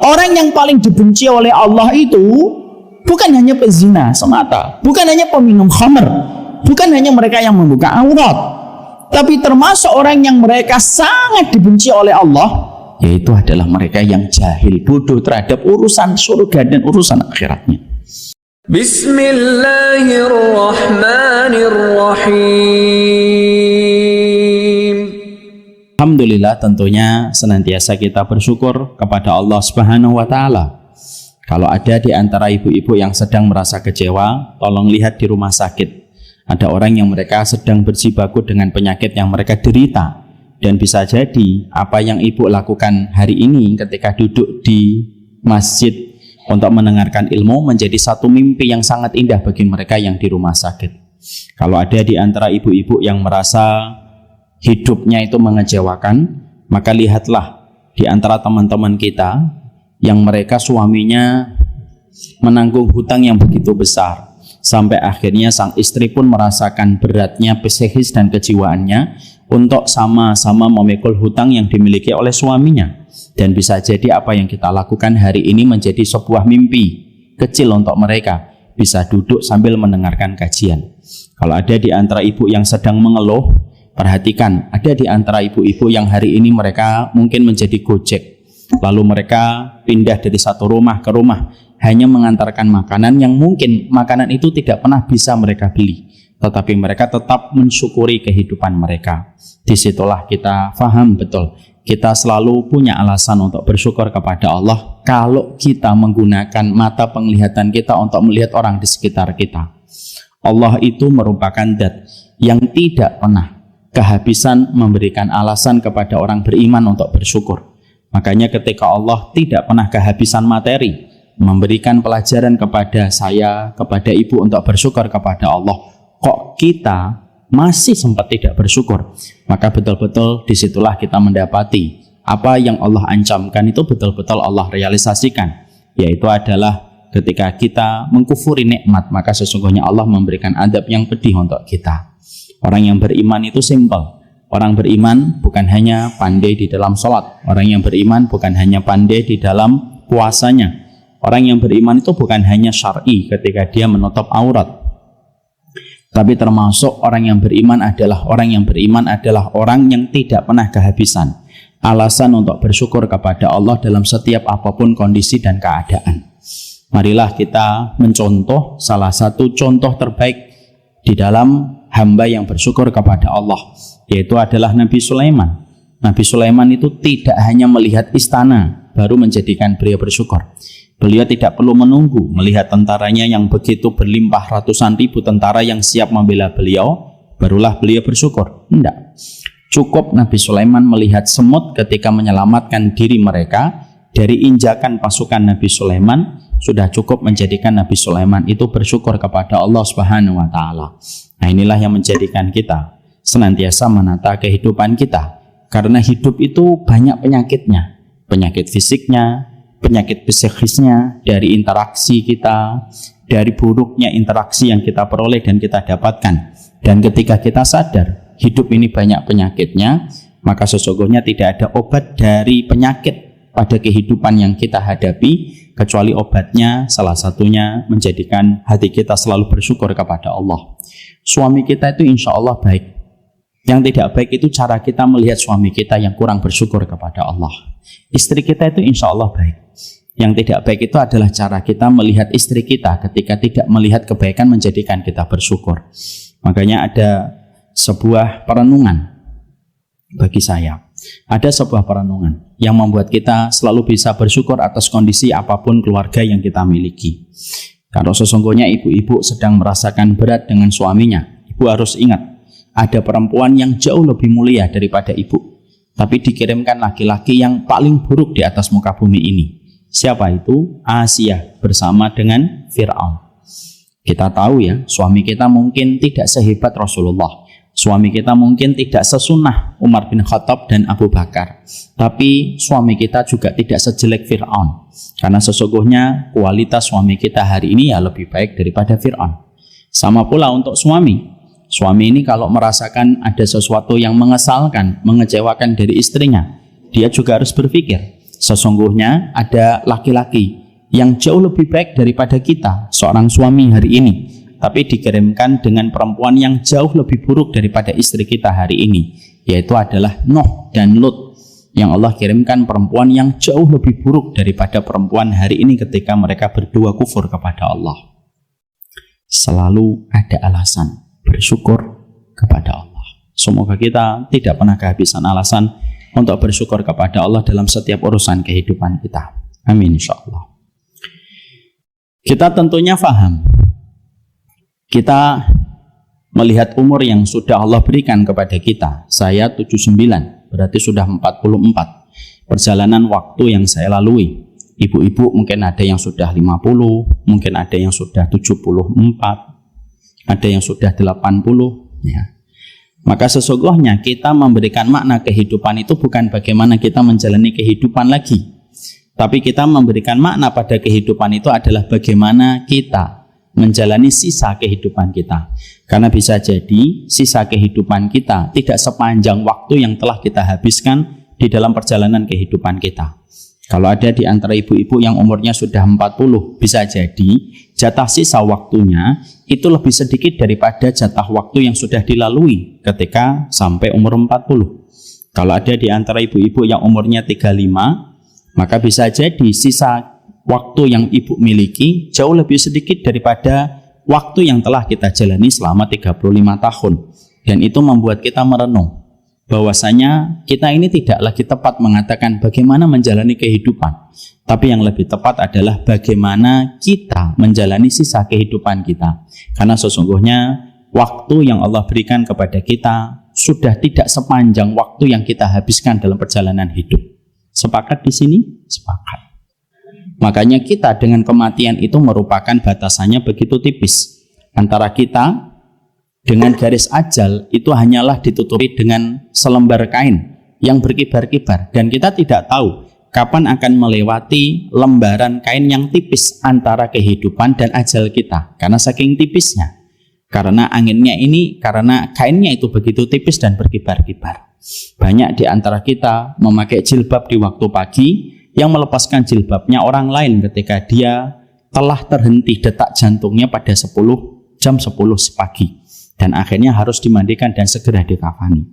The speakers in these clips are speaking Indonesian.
Orang yang paling dibenci oleh Allah itu bukan hanya pezina semata, bukan hanya peminum khamr, bukan hanya mereka yang membuka aurat, tapi termasuk orang yang mereka sangat dibenci oleh Allah, yaitu adalah mereka yang jahil, bodoh terhadap urusan surga dan urusan akhiratnya. Bismillahirrahmanirrahim. Alhamdulillah, tentunya senantiasa kita bersyukur kepada Allah Subhanahu wa taala. Kalau ada di antara ibu-ibu yang sedang merasa kecewa, tolong lihat di rumah sakit. Ada orang yang mereka sedang berjibaku dengan penyakit yang mereka derita. Dan bisa jadi apa yang ibu lakukan hari ini ketika duduk di masjid untuk mendengarkan ilmu menjadi satu mimpi yang sangat indah bagi mereka yang di rumah sakit. Kalau ada di antara ibu-ibu yang merasa hidupnya itu mengecewakan, maka lihatlah di antara teman-teman kita yang mereka suaminya menanggung hutang yang begitu besar, sampai akhirnya sang istri pun merasakan beratnya psikis dan kejiwaannya untuk sama-sama memikul hutang yang dimiliki oleh suaminya. Dan bisa jadi apa yang kita lakukan hari ini menjadi sebuah mimpi kecil untuk mereka, bisa duduk sambil mendengarkan kajian. Kalau ada di antara ibu yang sedang mengeluh, perhatikan, ada di antara ibu-ibu yang hari ini mereka mungkin menjadi gojek, lalu mereka pindah dari satu rumah ke rumah hanya mengantarkan makanan yang mungkin makanan itu tidak pernah bisa mereka beli, tetapi mereka tetap mensyukuri kehidupan mereka. Disitulah kita faham betul, kita selalu punya alasan untuk bersyukur kepada Allah kalau kita menggunakan mata penglihatan kita untuk melihat orang di sekitar kita. Allah itu merupakan zat yang tidak pernah kehabisan memberikan alasan kepada orang beriman untuk bersyukur. Makanya ketika Allah tidak pernah kehabisan materi memberikan pelajaran kepada saya, kepada ibu untuk bersyukur kepada Allah, kok kita masih sempat tidak bersyukur, maka betul-betul disitulah kita mendapati apa yang Allah ancamkan itu betul-betul Allah realisasikan, yaitu adalah ketika kita mengkufuri nikmat, maka sesungguhnya Allah memberikan adab yang pedih untuk kita. Orang yang beriman itu simpel. Orang beriman bukan hanya pandai di dalam sholat, orang yang beriman bukan hanya pandai di dalam puasanya, orang yang beriman itu bukan hanya syar'i ketika dia menutup aurat, tapi termasuk orang yang beriman adalah orang yang tidak pernah kehabisan alasan untuk bersyukur kepada Allah dalam setiap apapun kondisi dan keadaan. Marilah kita mencontoh salah satu contoh terbaik di dalam hamba yang bersyukur kepada Allah, yaitu adalah Nabi Sulaiman. Nabi Sulaiman itu tidak hanya melihat istana baru menjadikan beliau bersyukur. Beliau tidak perlu menunggu melihat tentaranya yang begitu berlimpah, ratusan ribu tentara yang siap membela beliau, barulah beliau bersyukur. Tidak. Cukup Nabi Sulaiman melihat semut ketika menyelamatkan diri mereka dari injakan pasukan Nabi Sulaiman, sudah cukup menjadikan Nabi Sulaiman itu bersyukur kepada Allah Subhanahu wa taala. Nah, inilah yang menjadikan kita senantiasa menata kehidupan kita, karena hidup itu banyak penyakitnya, penyakit fisiknya, penyakit psikisnya, dari interaksi kita, dari buruknya interaksi yang kita peroleh dan kita dapatkan. Dan ketika kita sadar hidup ini banyak penyakitnya, maka sesungguhnya tidak ada obat dari penyakit pada kehidupan yang kita hadapi, kecuali obatnya salah satunya menjadikan hati kita selalu bersyukur kepada Allah. Suami kita itu insya Allah baik. Yang tidak baik itu cara kita melihat suami kita yang kurang bersyukur kepada Allah. Istri kita itu insya Allah baik. Yang tidak baik itu adalah cara kita melihat istri kita ketika tidak melihat kebaikan menjadikan kita bersyukur. Makanya ada sebuah perenungan bagi saya. Ada sebuah perenungan yang membuat kita selalu bisa bersyukur atas kondisi apapun keluarga yang kita miliki. Kalau sesungguhnya ibu-ibu sedang merasakan berat dengan suaminya, ibu harus ingat, ada perempuan yang jauh lebih mulia daripada ibu, tapi dikirimkan laki-laki yang paling buruk di atas muka bumi ini. Siapa itu? Asia bersama dengan Fir'aun. Kita tahu ya, suami kita mungkin tidak sehebat Rasulullah, suami kita mungkin tidak sesunnah Umar bin Khattab dan Abu Bakar, tapi suami kita juga tidak sejelek Fir'aun, karena sesungguhnya kualitas suami kita hari ini ya lebih baik daripada Fir'aun. Sama pula untuk suami ini kalau merasakan ada sesuatu yang mengesalkan, mengecewakan dari istrinya, dia juga harus berpikir, Sesungguhnya ada laki-laki yang jauh lebih baik daripada kita, seorang suami hari ini, tapi dikirimkan dengan perempuan yang jauh lebih buruk daripada istri kita hari ini, yaitu adalah Nuh dan Lut, yang Allah kirimkan perempuan yang jauh lebih buruk daripada perempuan hari ini ketika mereka berdua kufur kepada Allah. Selalu ada alasan bersyukur kepada Allah. Semoga kita tidak pernah kehabisan alasan untuk bersyukur kepada Allah dalam setiap urusan kehidupan kita. Amin insyaallah. Kita tentunya faham, kita melihat umur yang sudah Allah berikan kepada kita. Saya 79, berarti sudah 44 perjalanan waktu yang saya lalui. Ibu-ibu mungkin ada yang sudah 50, mungkin ada yang sudah 74, ada yang sudah 80 ya. Maka sesungguhnya kita memberikan makna kehidupan itu bukan bagaimana kita menjalani kehidupan lagi, tapi kita memberikan makna pada kehidupan itu adalah bagaimana kita menjalani sisa kehidupan kita. Karena bisa jadi sisa kehidupan kita tidak sepanjang waktu yang telah kita habiskan di dalam perjalanan kehidupan kita. Kalau ada di antara ibu-ibu yang umurnya sudah 40, bisa jadi jatah sisa waktunya itu lebih sedikit daripada jatah waktu yang sudah dilalui ketika sampai umur 40. Kalau ada di antara ibu-ibu yang umurnya 35, maka bisa jadi sisa waktu yang ibu miliki jauh lebih sedikit daripada waktu yang telah kita jalani selama 35 tahun. Dan itu membuat kita merenung bahwasanya kita ini tidak lagi tepat mengatakan bagaimana menjalani kehidupan, tapi yang lebih tepat adalah bagaimana kita menjalani sisa kehidupan kita. Karena sesungguhnya waktu yang Allah berikan kepada kita sudah tidak sepanjang waktu yang kita habiskan dalam perjalanan hidup. Sepakat di sini? Sepakat. Makanya kita dengan kematian itu merupakan batasannya begitu tipis. Antara kita dengan garis ajal itu hanyalah ditutupi dengan selembar kain yang berkibar-kibar. Dan kita tidak tahu kapan akan melewati lembaran kain yang tipis antara kehidupan dan ajal kita. Karena saking tipisnya. Karena anginnya ini, karena kainnya itu begitu tipis dan berkibar-kibar. Banyak di antara kita memakai jilbab di waktu pagi, yang melepaskan jilbabnya orang lain ketika dia telah terhenti detak jantungnya pada jam 10 pagi dan akhirnya harus dimandikan dan segera dikafani.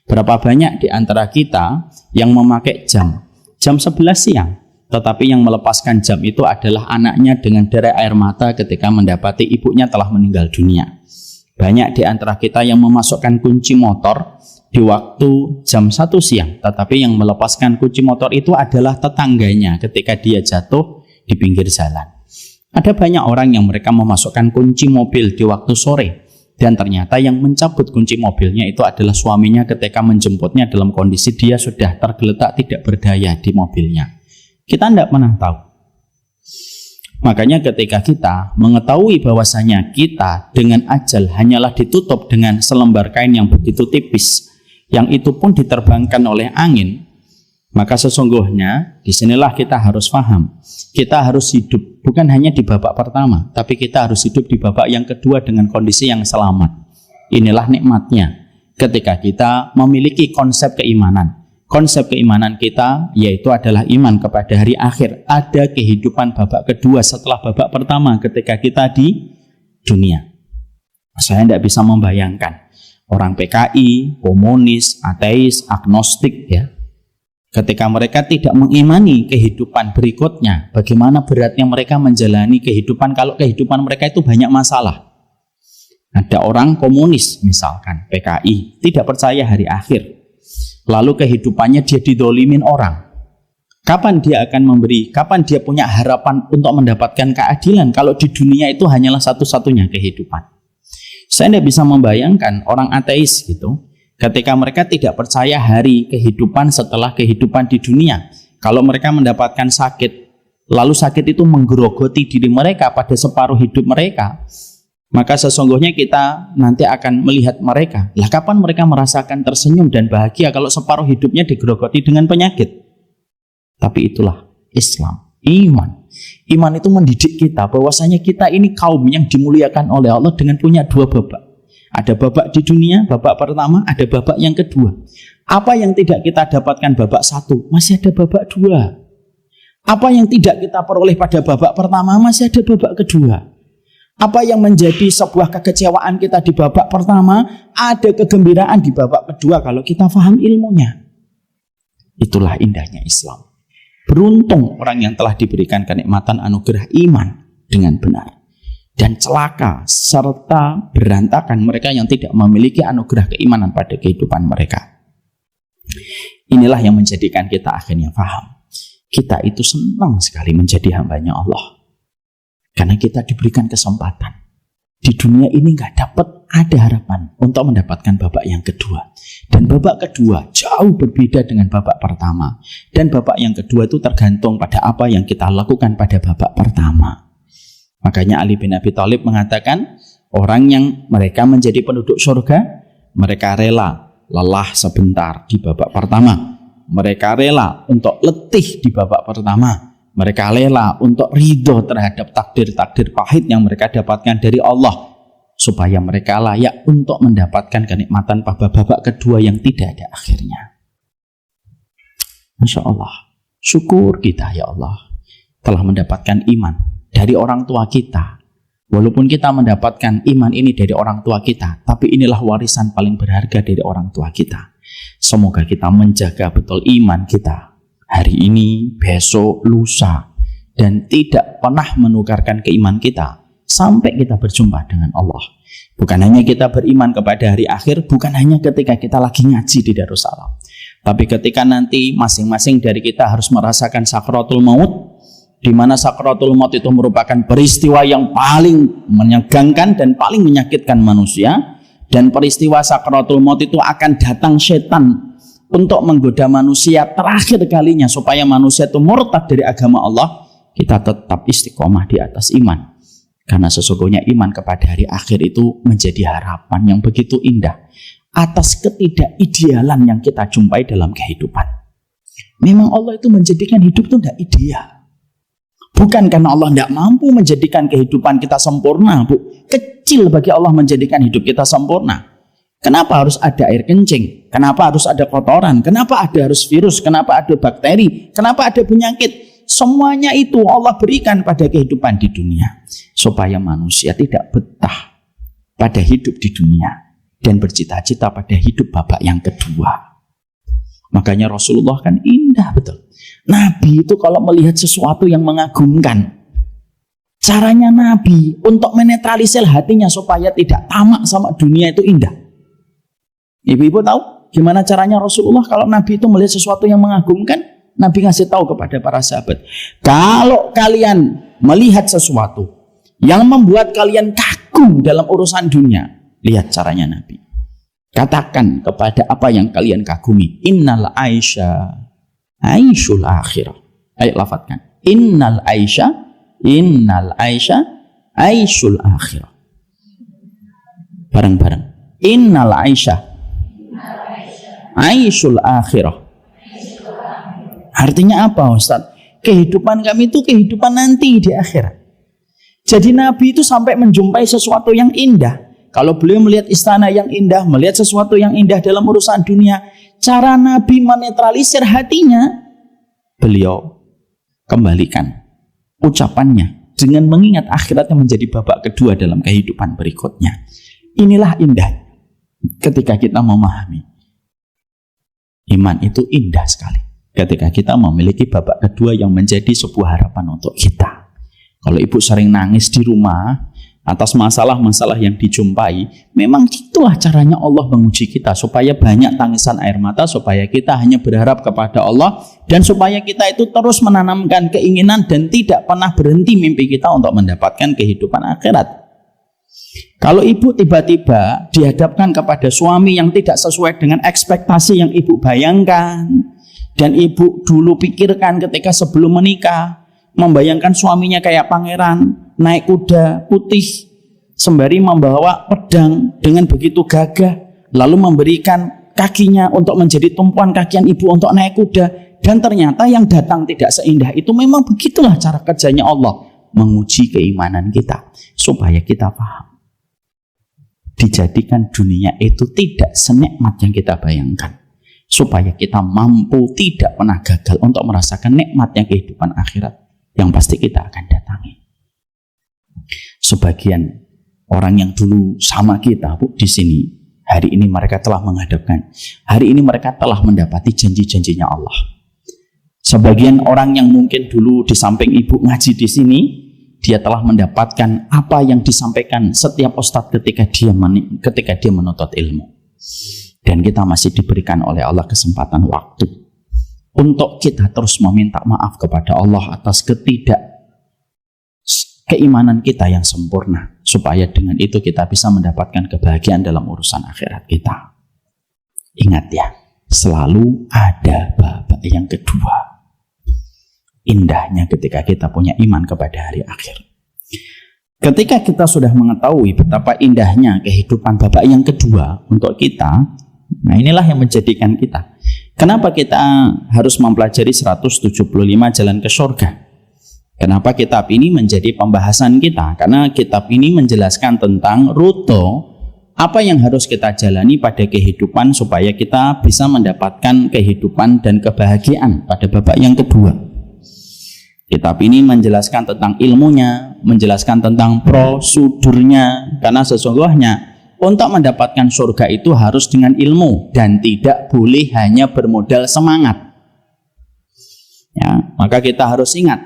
Berapa banyak di antara kita yang memakai jam 11 siang, tetapi yang melepaskan jam itu adalah anaknya dengan derai air mata ketika mendapati ibunya telah meninggal dunia. Banyak di antara kita yang memasukkan kunci motor di waktu jam 1 siang, tetapi yang melepaskan kunci motor itu adalah tetangganya ketika dia jatuh di pinggir jalan. Ada banyak orang yang mereka memasukkan kunci mobil di waktu sore, dan ternyata yang mencabut kunci mobilnya itu adalah suaminya ketika menjemputnya dalam kondisi dia sudah tergeletak tidak berdaya di mobilnya. Kita tidak pernah tahu. Makanya ketika kita mengetahui bahwasanya kita dengan ajal hanyalah ditutup dengan selembar kain yang begitu tipis, yang itu pun diterbangkan oleh angin, maka sesungguhnya disinilah kita harus paham. Kita harus hidup bukan hanya di babak pertama, tapi kita harus hidup di babak yang kedua dengan kondisi yang selamat. Inilah nikmatnya ketika kita memiliki konsep keimanan. Konsep keimanan kita yaitu adalah iman kepada hari akhir. Ada kehidupan babak kedua setelah babak pertama ketika kita di dunia. Saya tidak bisa membayangkan orang PKI, komunis, ateis, agnostik ya. Ketika mereka tidak mengimani kehidupan berikutnya, bagaimana beratnya mereka menjalani kehidupan kalau kehidupan mereka itu banyak masalah. Ada orang komunis misalkan, PKI, tidak percaya hari akhir. Lalu kehidupannya dia didolimin orang. Kapan dia akan memberi, kapan dia punya harapan untuk mendapatkan keadilan kalau di dunia itu hanyalah satu-satunya kehidupan. Saya tidak bisa membayangkan orang ateis gitu, ketika mereka tidak percaya hari kehidupan setelah kehidupan di dunia. Kalau mereka mendapatkan sakit, lalu sakit itu menggerogoti diri mereka pada separuh hidup mereka, maka sesungguhnya kita nanti akan melihat mereka. Lah kapan mereka merasakan tersenyum dan bahagia kalau separuh hidupnya digerogoti dengan penyakit? Tapi itulah Islam, iman. Iman itu mendidik kita bahwasanya kita ini kaum yang dimuliakan oleh Allah dengan punya dua babak. Ada babak di dunia, babak pertama, ada babak yang kedua. Apa yang tidak kita dapatkan babak satu, masih ada babak dua. Apa yang tidak kita peroleh pada babak pertama masih ada babak kedua. Apa yang menjadi sebuah kekecewaan kita di babak pertama, ada kegembiraan di babak kedua kalau kita paham ilmunya. Itulah indahnya Islam. Beruntung orang yang telah diberikan kenikmatan anugerah iman dengan benar. Dan celaka serta berantakan mereka yang tidak memiliki anugerah keimanan pada kehidupan mereka. Inilah yang menjadikan kita akhirnya paham. Kita itu senang sekali menjadi hambanya Allah. Karena kita diberikan kesempatan. Di dunia ini gak dapat ada harapan untuk mendapatkan babak yang kedua. Dan babak kedua jauh berbeda dengan babak pertama. Dan babak yang kedua itu tergantung pada apa yang kita lakukan pada babak pertama. Makanya Ali bin Abi Thalib mengatakan, orang yang mereka menjadi penduduk surga, mereka rela lelah sebentar di babak pertama. Mereka rela untuk letih di babak pertama. Mereka rela untuk ridho terhadap takdir-takdir pahit yang mereka dapatkan dari Allah, supaya mereka layak untuk mendapatkan kenikmatan pada babak kedua yang tidak ada akhirnya. Masya Allah, syukur kita ya Allah telah mendapatkan iman dari orang tua kita. Walaupun kita mendapatkan iman ini dari orang tua kita, tapi inilah warisan paling berharga dari orang tua kita. Semoga kita menjaga betul iman kita hari ini, besok, lusa, dan tidak pernah menukarkan keiman kita sampai kita berjumpa dengan Allah. Bukan hanya kita beriman kepada hari akhir, bukan hanya ketika kita lagi ngaji di Darussalam, tapi ketika nanti masing-masing dari kita harus merasakan sakratul maut, di mana sakratul maut itu merupakan peristiwa yang paling menegangkan dan paling menyakitkan manusia. Dan peristiwa sakratul maut itu akan datang setan untuk menggoda manusia terakhir kalinya supaya manusia itu murtad dari agama Allah. Kita tetap istiqomah di atas iman, karena sesungguhnya iman kepada hari akhir itu menjadi harapan yang begitu indah atas ketidakidealan yang kita jumpai dalam kehidupan. Memang Allah itu menjadikan hidup itu tidak ideal, bukan karena Allah tidak mampu menjadikan kehidupan kita sempurna, Bu. Kecil bagi Allah menjadikan hidup kita sempurna. Kenapa harus ada air kencing? Kenapa harus ada kotoran? Kenapa harus virus? Kenapa ada bakteri? Kenapa ada penyakit? Semuanya itu Allah berikan pada kehidupan di dunia, supaya manusia tidak betah pada hidup di dunia dan bercita-cita pada hidup babak yang kedua. Makanya Rasulullah kan indah betul. Nabi itu kalau melihat sesuatu yang mengagumkan, caranya Nabi untuk menetralisir hatinya supaya tidak tamak sama dunia itu indah. Ibu-ibu tahu gimana caranya Rasulullah kalau Nabi itu melihat sesuatu yang mengagumkan? Nabi ngasih tahu kepada para sahabat, kalau kalian melihat sesuatu yang membuat kalian kagum dalam urusan dunia, lihat caranya Nabi. Katakan kepada apa yang kalian kagumi, innal aisha aishul akhirah. Ayo lafadzkan, innal aisha aishul akhirah. Bareng-bareng, innal aisha aishul akhirah. Artinya apa, Ustaz? Kehidupan kami itu kehidupan nanti di akhirat. Jadi Nabi itu sampai menjumpai sesuatu yang indah. Kalau beliau melihat istana yang indah, melihat sesuatu yang indah dalam urusan dunia, cara Nabi menetralisir hatinya, beliau kembalikan ucapannya dengan mengingat akhirat yang menjadi babak kedua dalam kehidupan berikutnya. Inilah indah ketika kita memahami. Iman itu indah sekali ketika kita memiliki babak kedua yang menjadi sebuah harapan untuk kita. Kalau ibu sering nangis di rumah atas masalah-masalah yang dijumpai, memang itulah caranya Allah menguji kita, supaya banyak tangisan air mata, supaya kita hanya berharap kepada Allah, dan supaya kita itu terus menanamkan keinginan dan tidak pernah berhenti mimpi kita untuk mendapatkan kehidupan akhirat. Kalau ibu tiba-tiba dihadapkan kepada suami yang tidak sesuai dengan ekspektasi yang ibu bayangkan, dan ibu dulu pikirkan ketika sebelum menikah, membayangkan suaminya kayak pangeran, naik kuda putih, sembari membawa pedang dengan begitu gagah, lalu memberikan kakinya untuk menjadi tumpuan kakian ibu untuk naik kuda, dan ternyata yang datang tidak seindah itu. Memang begitulah cara kerjanya Allah, menguji keimanan kita, supaya kita paham. Dijadikan dunia itu tidak senikmat yang kita bayangkan, supaya kita mampu tidak pernah gagal untuk merasakan nikmatnya kehidupan akhirat yang pasti kita akan datangi. Sebagian orang yang dulu sama kita di sini, hari ini mereka telah menghadapkan, hari ini mereka telah mendapati janji-janjinya Allah. Sebagian orang yang mungkin dulu di samping ibu ngaji di sini, dia telah mendapatkan apa yang disampaikan setiap ustadz ketika dia menuntut ilmu. Dan kita masih diberikan oleh Allah kesempatan waktu untuk kita terus meminta maaf kepada Allah atas keimanan kita yang sempurna, supaya dengan itu kita bisa mendapatkan kebahagiaan dalam urusan akhirat kita. Ingat ya, selalu ada babak yang kedua. Indahnya ketika kita punya iman kepada hari akhir. Ketika kita sudah mengetahui betapa indahnya kehidupan babak yang kedua untuk kita, nah inilah yang menjadikan kita. Kenapa kita harus mempelajari 175 jalan ke surga? Kenapa kitab ini menjadi pembahasan kita? Karena kitab ini menjelaskan tentang rute apa yang harus kita jalani pada kehidupan supaya kita bisa mendapatkan kehidupan dan kebahagiaan pada babak yang kedua. Kitab ini menjelaskan tentang ilmunya, menjelaskan tentang prosedurnya, karena sesungguhnya untuk mendapatkan surga itu harus dengan ilmu dan tidak boleh hanya bermodal semangat. Ya, maka kita harus ingat.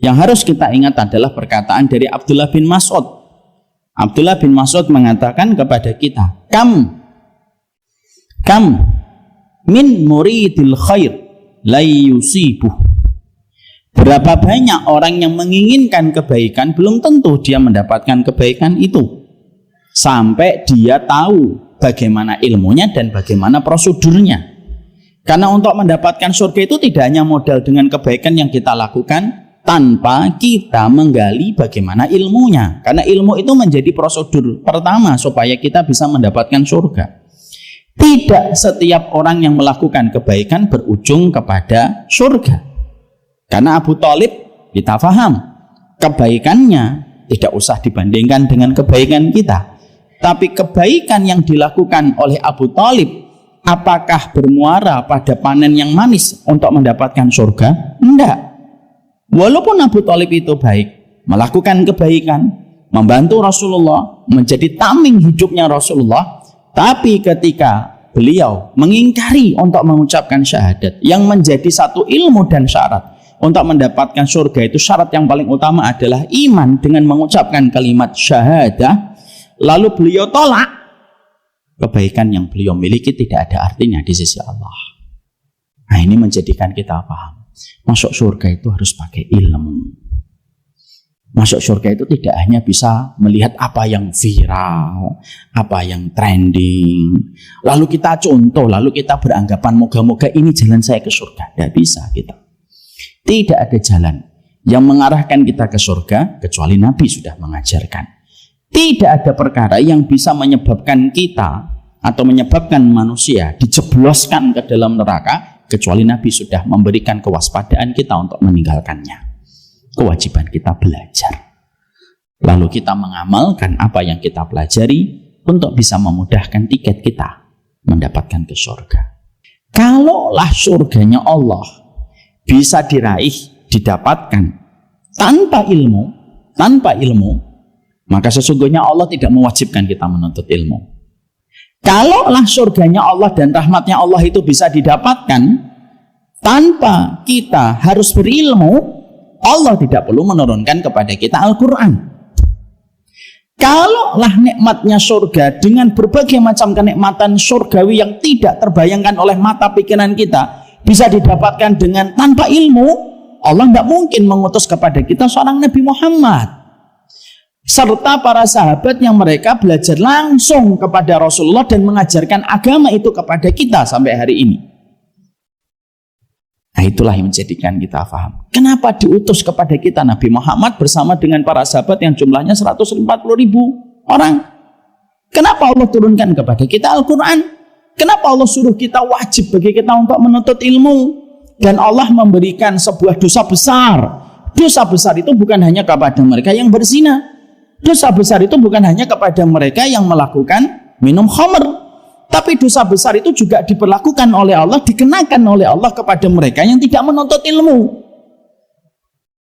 Yang harus kita ingat adalah perkataan dari Abdullah bin Mas'ud. Abdullah bin Mas'ud mengatakan kepada kita, Kam min muridil khair la yusibuh. Berapa banyak orang yang menginginkan kebaikan, belum tentu dia mendapatkan kebaikan itu sampai dia tahu bagaimana ilmunya dan bagaimana prosedurnya. Karena untuk mendapatkan surga itu tidak hanya modal dengan kebaikan yang kita lakukan tanpa kita menggali bagaimana ilmunya. Karena ilmu itu menjadi prosedur pertama supaya kita bisa mendapatkan surga. Tidak setiap orang yang melakukan kebaikan berujung kepada surga. Karena Abu Thalib, kita paham, kebaikannya tidak usah dibandingkan dengan kebaikan kita. Tapi kebaikan yang dilakukan oleh Abu Thalib, apakah bermuara pada panen yang manis untuk mendapatkan surga? Tidak. Walaupun Abu Thalib itu baik, melakukan kebaikan, membantu Rasulullah, menjadi tameng hidupnya Rasulullah, tapi ketika beliau mengingkari untuk mengucapkan syahadat yang menjadi satu ilmu dan syarat untuk mendapatkan surga, itu syarat yang paling utama adalah iman dengan mengucapkan kalimat syahadah, lalu beliau tolak, kebaikan yang beliau miliki tidak ada artinya di sisi Allah. Nah, ini menjadikan kita paham, masuk surga itu harus pakai ilmu. Masuk surga itu tidak hanya bisa melihat apa yang viral, apa yang trending, lalu kita contoh, lalu kita beranggapan moga-moga ini jalan saya ke surga. Tidak bisa kita. Tidak ada jalan yang mengarahkan kita ke surga kecuali Nabi sudah mengajarkan. Tidak ada perkara yang bisa menyebabkan kita atau menyebabkan manusia dijebloskan ke dalam neraka kecuali Nabi sudah memberikan kewaspadaan kita untuk meninggalkannya. Kewajiban kita belajar, lalu kita mengamalkan apa yang kita pelajari untuk bisa memudahkan tiket kita mendapatkan ke surga. Kalaulah surganya Allah bisa diraih, didapatkan tanpa ilmu, maka sesungguhnya Allah tidak mewajibkan kita menuntut ilmu. Kalaulah surganya Allah dan rahmatnya Allah itu bisa didapatkan tanpa kita harus berilmu, Allah tidak perlu menurunkan kepada kita Al-Quran. Kalaulah nikmatnya surga dengan berbagai macam kenikmatan surgawi yang tidak terbayangkan oleh mata pikiran kita bisa didapatkan dengan tanpa ilmu, Allah tidak mungkin mengutus kepada kita seorang Nabi Muhammad serta para sahabat yang mereka belajar langsung kepada Rasulullah dan mengajarkan agama itu kepada kita sampai hari ini. Nah, itulah yang menjadikan kita paham. Kenapa diutus kepada kita Nabi Muhammad bersama dengan para sahabat yang jumlahnya 140.000 orang? Kenapa Allah turunkan kepada kita Al-Quran? Kenapa Allah suruh kita wajib bagi kita untuk menuntut ilmu? Dan Allah memberikan sebuah dosa besar. Dosa besar itu bukan hanya kepada mereka yang berzina. Dosa besar itu bukan hanya kepada mereka yang melakukan minum khamr. Tapi dosa besar itu juga diperlakukan oleh Allah, dikenakan oleh Allah kepada mereka yang tidak menuntut ilmu.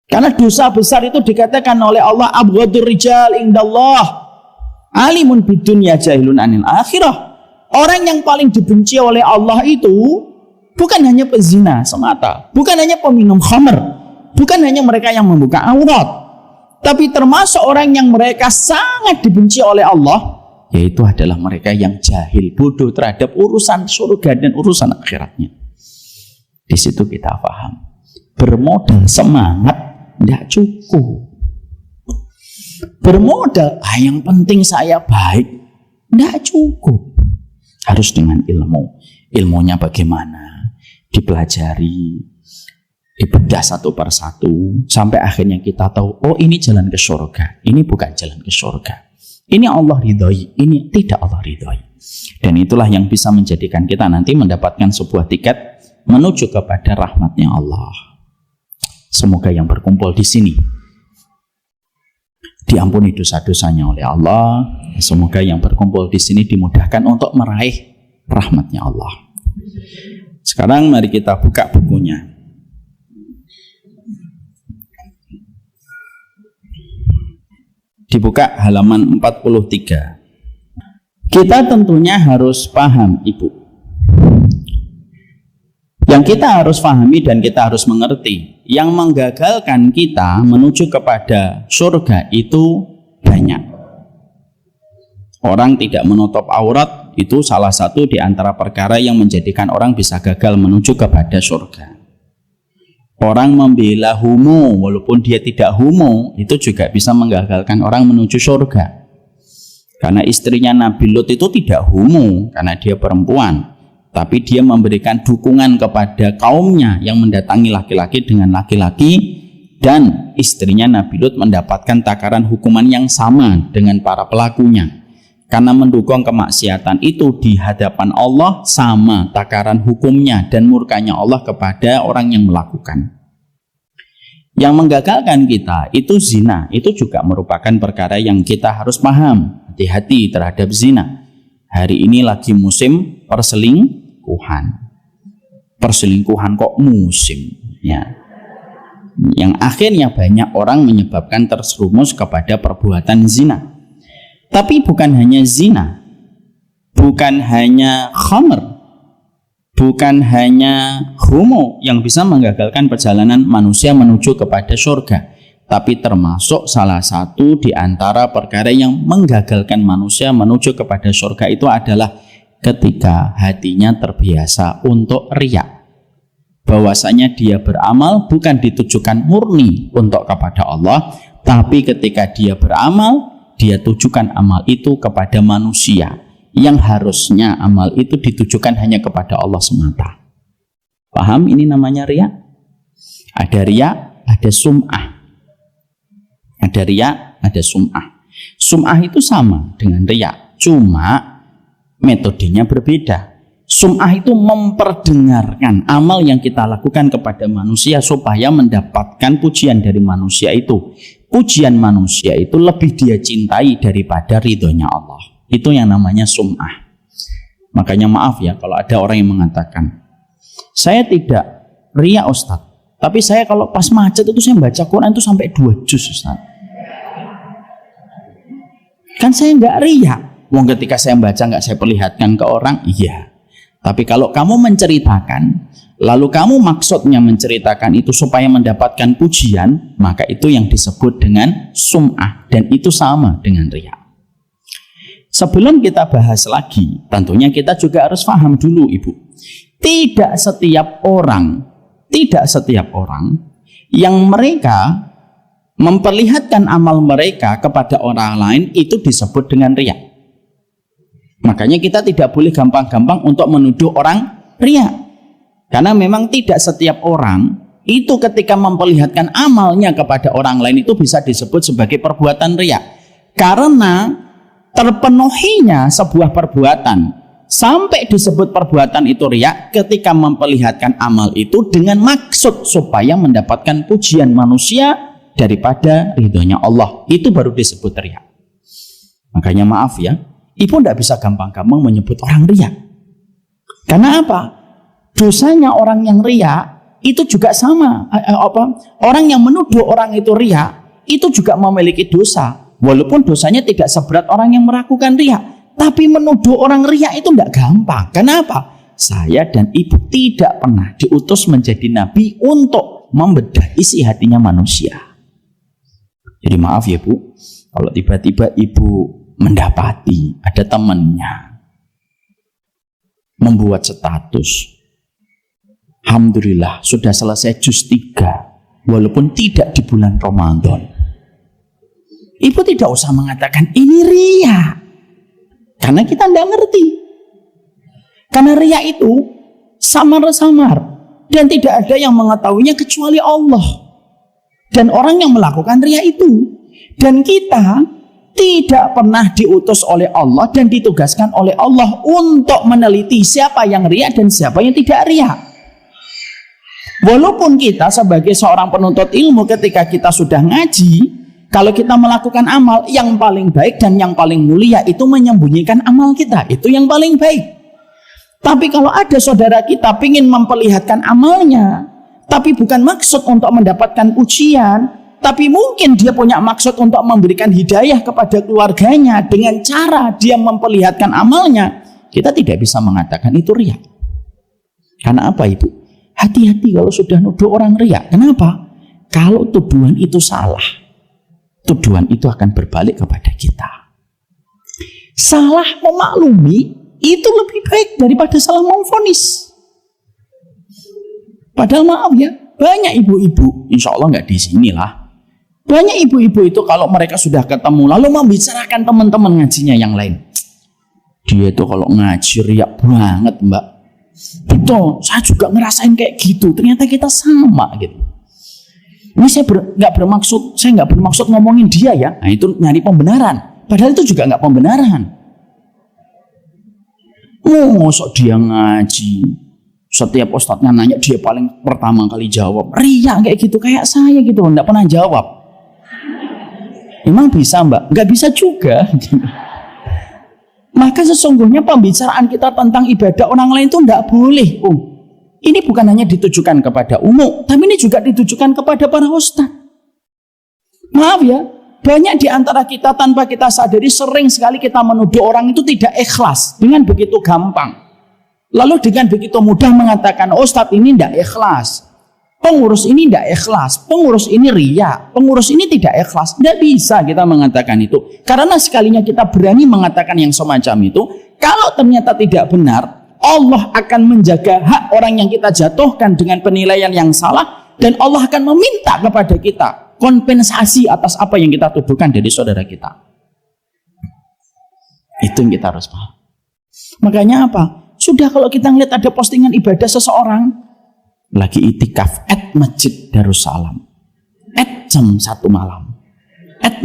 Karena dosa besar itu dikatakan oleh Allah, abghadur rijal indallah alimun bidunya jahilun anil akhirah. Orang yang paling dibenci oleh Allah itu bukan hanya pezina semata, bukan hanya peminum khamr, bukan hanya mereka yang membuka aurat, tapi termasuk orang yang mereka sangat dibenci oleh Allah, yaitu adalah mereka yang jahil, bodoh terhadap urusan surga dan urusan akhiratnya. Di situ kita paham, bermodal semangat tidak cukup. Bermodal, yang penting saya baik, tidak cukup. Harus dengan ilmu. Ilmunya bagaimana? Dipelajari, dibedah satu persatu, sampai akhirnya kita tahu, oh ini jalan ke surga, ini bukan jalan ke surga. Ini Allah ridhoi, ini tidak Allah ridhoi. Dan itulah yang bisa menjadikan kita nanti mendapatkan sebuah tiket menuju kepada rahmatnya Allah. Semoga yang berkumpul di sini diampuni dosa-dosanya oleh Allah. Semoga yang berkumpul di sini dimudahkan untuk meraih rahmatnya Allah. Sekarang mari kita buka bukunya. Dibuka halaman 43. Kita tentunya harus paham, Ibu. Yang kita harus pahami dan kita harus mengerti, yang menggagalkan kita menuju kepada surga itu banyak. Orang tidak menutup aurat itu salah satu di antara perkara yang menjadikan orang bisa gagal menuju kepada surga. Orang membela homo walaupun dia tidak homo itu juga bisa menggagalkan orang menuju surga. Karena istrinya Nabi Lut itu tidak homo karena dia perempuan, tapi dia memberikan dukungan kepada kaumnya yang mendatangi laki-laki dengan laki-laki, dan istrinya Nabi Lut mendapatkan takaran hukuman yang sama dengan para pelakunya. Karena mendukung kemaksiatan itu di hadapan Allah sama takaran hukumnya dan murkanya Allah kepada orang yang melakukan. Yang menggagalkan kita itu zina, itu juga merupakan perkara yang kita harus paham. Hati-hati terhadap zina. Hari ini lagi musim perselingkuhan. Perselingkuhan kok musim, ya. Yang akhirnya banyak orang menyebabkan terjerumus kepada perbuatan zina. Tapi bukan hanya zina, bukan hanya khamr, bukan hanya homo yang bisa menggagalkan perjalanan manusia menuju kepada surga, tapi termasuk salah satu di antara perkara yang menggagalkan manusia menuju kepada surga itu adalah ketika hatinya terbiasa untuk riya. Bahwasanya dia beramal bukan ditujukan murni untuk kepada Allah, tapi ketika dia beramal, dia tujukan amal itu kepada manusia, yang harusnya amal itu ditujukan hanya kepada Allah semata. Paham ini namanya riya? Ada riya, ada sum'ah. Ada riya, ada sum'ah. Sum'ah itu sama dengan riya, cuma metodenya berbeda. Sum'ah itu memperdengarkan amal yang kita lakukan kepada manusia supaya mendapatkan pujian dari manusia itu. Pujian manusia itu lebih dia cintai daripada ridhonya Allah. Itu yang namanya sum'ah. Makanya maaf ya kalau ada orang yang mengatakan, saya tidak riya Ustaz, tapi saya kalau pas macet itu saya baca Quran itu sampai 2 juz Ustaz. Kan saya nggak riya. Wong ketika saya baca nggak saya perlihatkan ke orang, iya. Tapi kalau kamu menceritakan, lalu kamu maksudnya menceritakan itu supaya mendapatkan pujian, maka itu yang disebut dengan sum'ah, dan itu sama dengan riya. Sebelum kita bahas lagi, tentunya kita juga harus paham dulu, Ibu. Tidak setiap orang yang mereka memperlihatkan amal mereka kepada orang lain itu disebut dengan riya. Makanya kita tidak boleh gampang-gampang untuk menuduh orang riya. Karena memang tidak setiap orang itu ketika memperlihatkan amalnya kepada orang lain itu bisa disebut sebagai perbuatan riya. Karena terpenuhinya sebuah perbuatan sampai disebut perbuatan itu riya ketika memperlihatkan amal itu dengan maksud supaya mendapatkan pujian manusia daripada ridhonya Allah. Itu baru disebut riya. Makanya maaf ya, Ibu tidak bisa gampang-gampang menyebut orang riya. Karena apa? Dosanya orang yang riya itu juga sama. Orang yang menuduh orang itu riya itu juga memiliki dosa. Walaupun dosanya tidak seberat orang yang melakukan riya, tapi menuduh orang riya itu tidak gampang. Kenapa? Saya dan ibu tidak pernah diutus menjadi nabi untuk membedah isi hatinya manusia. Jadi maaf ya Bu, kalau tiba-tiba ibu mendapati ada temannya membuat status, alhamdulillah sudah selesai juz 3 walaupun tidak di bulan Ramadan, ibu tidak usah mengatakan ini riya, karena kita tidak ngerti. Karena riya itu samar-samar dan tidak ada yang mengetahuinya kecuali Allah dan orang yang melakukan riya itu. Dan kita tidak pernah diutus oleh Allah dan ditugaskan oleh Allah untuk meneliti siapa yang riya dan siapa yang tidak riya. Walaupun kita sebagai seorang penuntut ilmu ketika kita sudah ngaji, kalau kita melakukan amal yang paling baik dan yang paling mulia itu menyembunyikan amal kita, itu yang paling baik. Tapi kalau ada saudara kita ingin memperlihatkan amalnya, tapi bukan maksud untuk mendapatkan pujian, tapi mungkin dia punya maksud untuk memberikan hidayah kepada keluarganya dengan cara dia memperlihatkan amalnya, kita tidak bisa mengatakan itu riya. Karena apa Ibu? Hati-hati kalau sudah nuduh orang riya. Kenapa? Kalau tuduhan itu salah, tuduhan itu akan berbalik kepada kita. Salah memaklumi itu lebih baik daripada salah memvonis. Padahal maaf ya, banyak ibu-ibu, insya Allah nggak di sini lah. Banyak ibu-ibu itu kalau mereka sudah ketemu lalu membicarakan teman-teman ngajinya yang lain. Dia itu kalau ngaji riak banget Mbak. Betul, saya juga ngerasain kayak gitu. Ternyata kita sama gitu. Ini saya nggak bermaksud ngomongin dia ya. Nah itu nyari pembenaran. Padahal itu juga nggak pembenaran. Mosok dia ngaji, setiap ustadznya nanya dia paling pertama kali jawab. Riya kayak gitu, kayak saya gitu, enggak pernah jawab. Emang bisa Mbak? Enggak bisa juga. Maka sesungguhnya pembicaraan kita tentang ibadah orang lain itu enggak boleh. Ini bukan hanya ditujukan kepada umum, tapi ini juga ditujukan kepada para ustadz. Maaf ya, banyak di antara kita tanpa kita sadari sering sekali kita menuduh orang itu tidak ikhlas dengan begitu gampang. Lalu dengan begitu mudah mengatakan ustadz ini tidak ikhlas, pengurus ini tidak ikhlas, pengurus ini riya, pengurus ini tidak ikhlas. Tidak bisa kita mengatakan itu. Karena sekalinya kita berani mengatakan yang semacam itu, kalau ternyata tidak benar, Allah akan menjaga hak orang yang kita jatuhkan dengan penilaian yang salah, dan Allah akan meminta kepada kita kompensasi atas apa yang kita tuduhkan dari saudara kita. Itu yang kita harus paham. Makanya apa? Sudah kalau kita ngeliat ada postingan ibadah seseorang lagi itikaf @masjid Darussalam, jam 1 malam,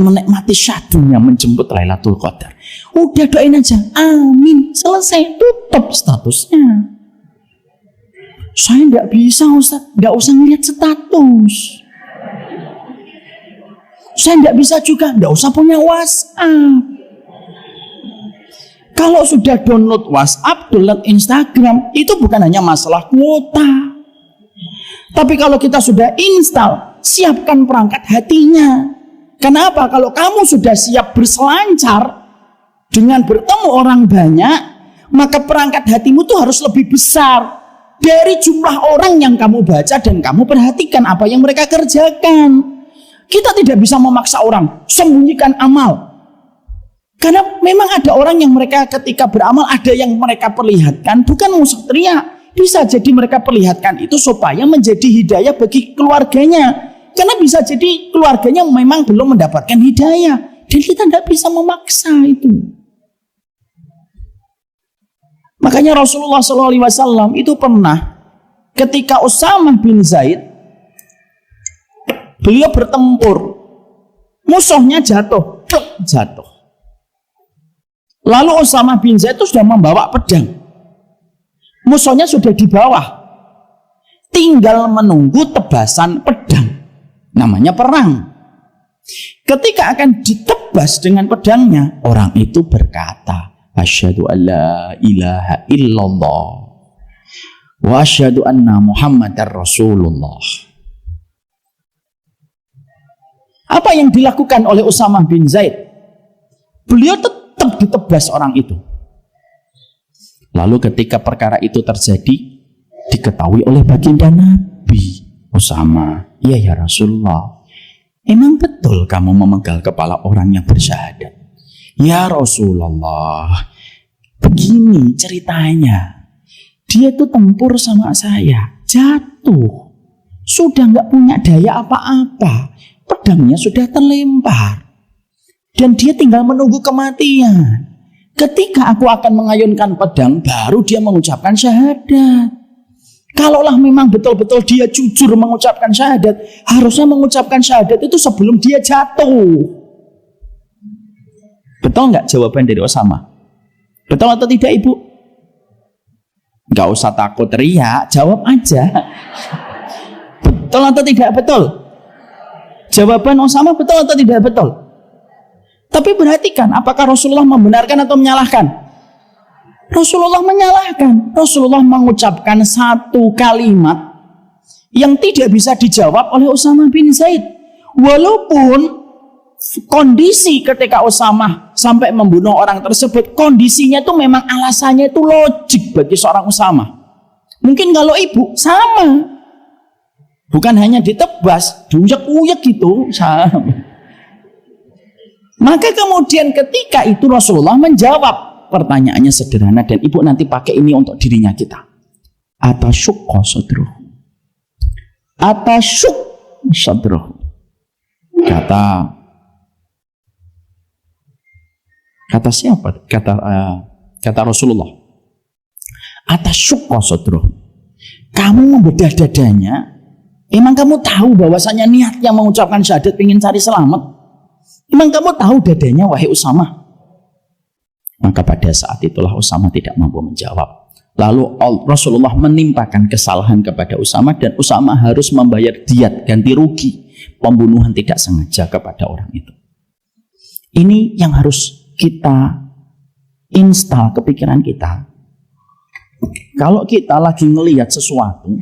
menikmati syahdunya menjemput Lailatul Qadar. Udah doain aja, amin, selesai, tutup statusnya. Saya nggak bisa Ustaz, nggak usah ngeliat status. Saya nggak bisa juga, nggak usah punya WhatsApp. Kalau sudah download WhatsApp, download Instagram, itu bukan hanya masalah kuota. Tapi kalau kita sudah install, siapkan perangkat hatinya. Kenapa? Kalau kamu sudah siap berselancar dengan bertemu orang banyak, maka perangkat hatimu tuh harus lebih besar dari jumlah orang yang kamu baca dan kamu perhatikan apa yang mereka kerjakan. Kita tidak bisa memaksa orang sembunyikan amal. Karena memang ada orang yang mereka ketika beramal ada yang mereka perlihatkan bukan musuh teriak. Bisa jadi mereka perlihatkan itu supaya menjadi hidayah bagi keluarganya. Karena bisa jadi keluarganya memang belum mendapatkan hidayah. Dan kita tidak bisa memaksa itu. Makanya Rasulullah SAW itu pernah ketika Usamah bin Zaid beliau bertempur, musuhnya jatuh. Lalu Usamah bin Zaid itu sudah membawa pedang, musuhnya sudah di bawah, tinggal menunggu tebasan pedang, namanya perang. Ketika akan ditebas dengan pedangnya, orang itu berkata, asyhadu an la ilaha illallah wa asyhadu anna Muhammadar Rasulullah. Apa yang dilakukan oleh Usamah bin Zaid? Beliau tetap ditebas orang itu. Lalu ketika perkara itu terjadi, diketahui oleh baginda Nabi. Usamah, iya ya Rasulullah, emang betul kamu memegal kepala orang yang bersyahadat? Ya Rasulullah, begini ceritanya. Dia tuh tempur sama saya, jatuh, sudah nggak punya daya apa-apa, pedangnya sudah terlempar, dan dia tinggal menunggu kematian. Ketika aku akan mengayunkan pedang, baru dia mengucapkan syahadat. Kalaulah memang betul-betul dia jujur mengucapkan syahadat, harusnya mengucapkan syahadat itu sebelum dia jatuh. Betul nggak jawaban dari Usamah? Betul atau tidak Ibu? Nggak usah takut teriak, jawab aja. Betul atau tidak betul? Jawaban Usamah betul atau tidak betul? Tapi perhatikan, apakah Rasulullah membenarkan atau menyalahkan? Rasulullah menyalahkan. Rasulullah mengucapkan satu kalimat yang tidak bisa dijawab oleh Usamah bin Zaid. Walaupun kondisi ketika Usamah sampai membunuh orang tersebut, kondisinya itu memang alasannya itu logik bagi seorang Usamah. Mungkin kalau ibu sama, bukan hanya ditebas, diuyak-uyak gitu, sama. Maka kemudian ketika itu Rasulullah menjawab. Pertanyaannya sederhana dan ibu nanti pakai ini untuk dirinya kita. Atasyukka sadruh. Atasyuk sadruh. Kata siapa? Kata Rasulullah. Atasyukka sadruh. Kamu membedah dadanya. Emang kamu tahu bahwasanya niatnya mengucapkan syahadat ingin cari selamat? Emang kamu tahu dadanya wahai Usamah? Maka pada saat itulah Usamah tidak mampu menjawab. Lalu Rasulullah menimpakan kesalahan kepada Usamah dan Usamah harus membayar diat ganti rugi pembunuhan tidak sengaja kepada orang itu. Ini yang harus kita install ke pikiran kita. Kalau kita lagi ngelihat sesuatu,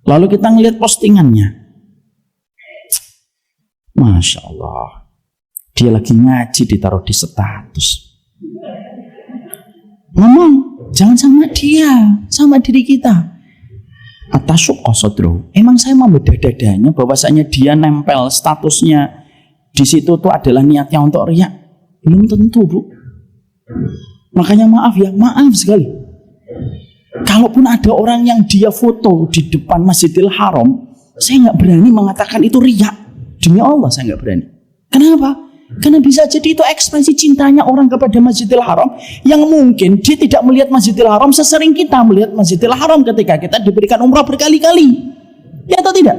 lalu kita ngelihat postingannya, Masya Allah, dia lagi ngaji ditaruh di status. Ngomong, jangan sama dia, sama diri kita. Atasyukka sadruh. Emang saya membedah dadanya bahwasanya dia nempel statusnya di situ tuh adalah niatnya untuk riya? Belum tentu, Bu. Makanya maaf ya, maaf sekali. Kalaupun ada orang yang dia foto di depan Masjidil Haram, saya nggak berani mengatakan itu riya. Demi Allah saya nggak berani. Kenapa? Karena bisa jadi itu ekspresi cintanya orang kepada Masjidil Haram yang mungkin dia tidak melihat Masjidil Haram sesering kita melihat Masjidil Haram ketika kita diberikan umrah berkali-kali. Ya atau tidak?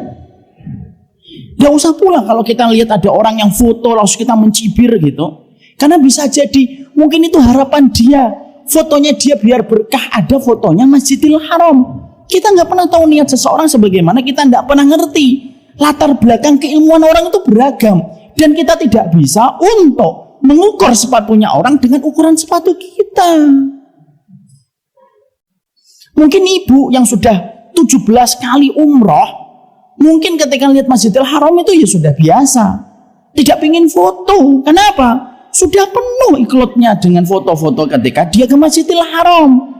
Gak usah pula kalau kita lihat ada orang yang foto lalu kita mencibir gitu. Karena bisa jadi mungkin itu harapan dia. Fotonya dia biar berkah ada fotonya Masjidil Haram. Kita nggak pernah tahu niat seseorang sebagaimana kita nggak pernah ngerti. Latar belakang keilmuan orang itu beragam. Dan kita tidak bisa untuk mengukur sepatunya orang dengan ukuran sepatu kita. Mungkin ibu yang sudah 17 kali umroh, mungkin ketika lihat Masjidil Haram itu ya sudah biasa. Tidak ingin foto. Kenapa? Sudah penuh iklotnya dengan foto-foto ketika dia ke Masjidil Haram.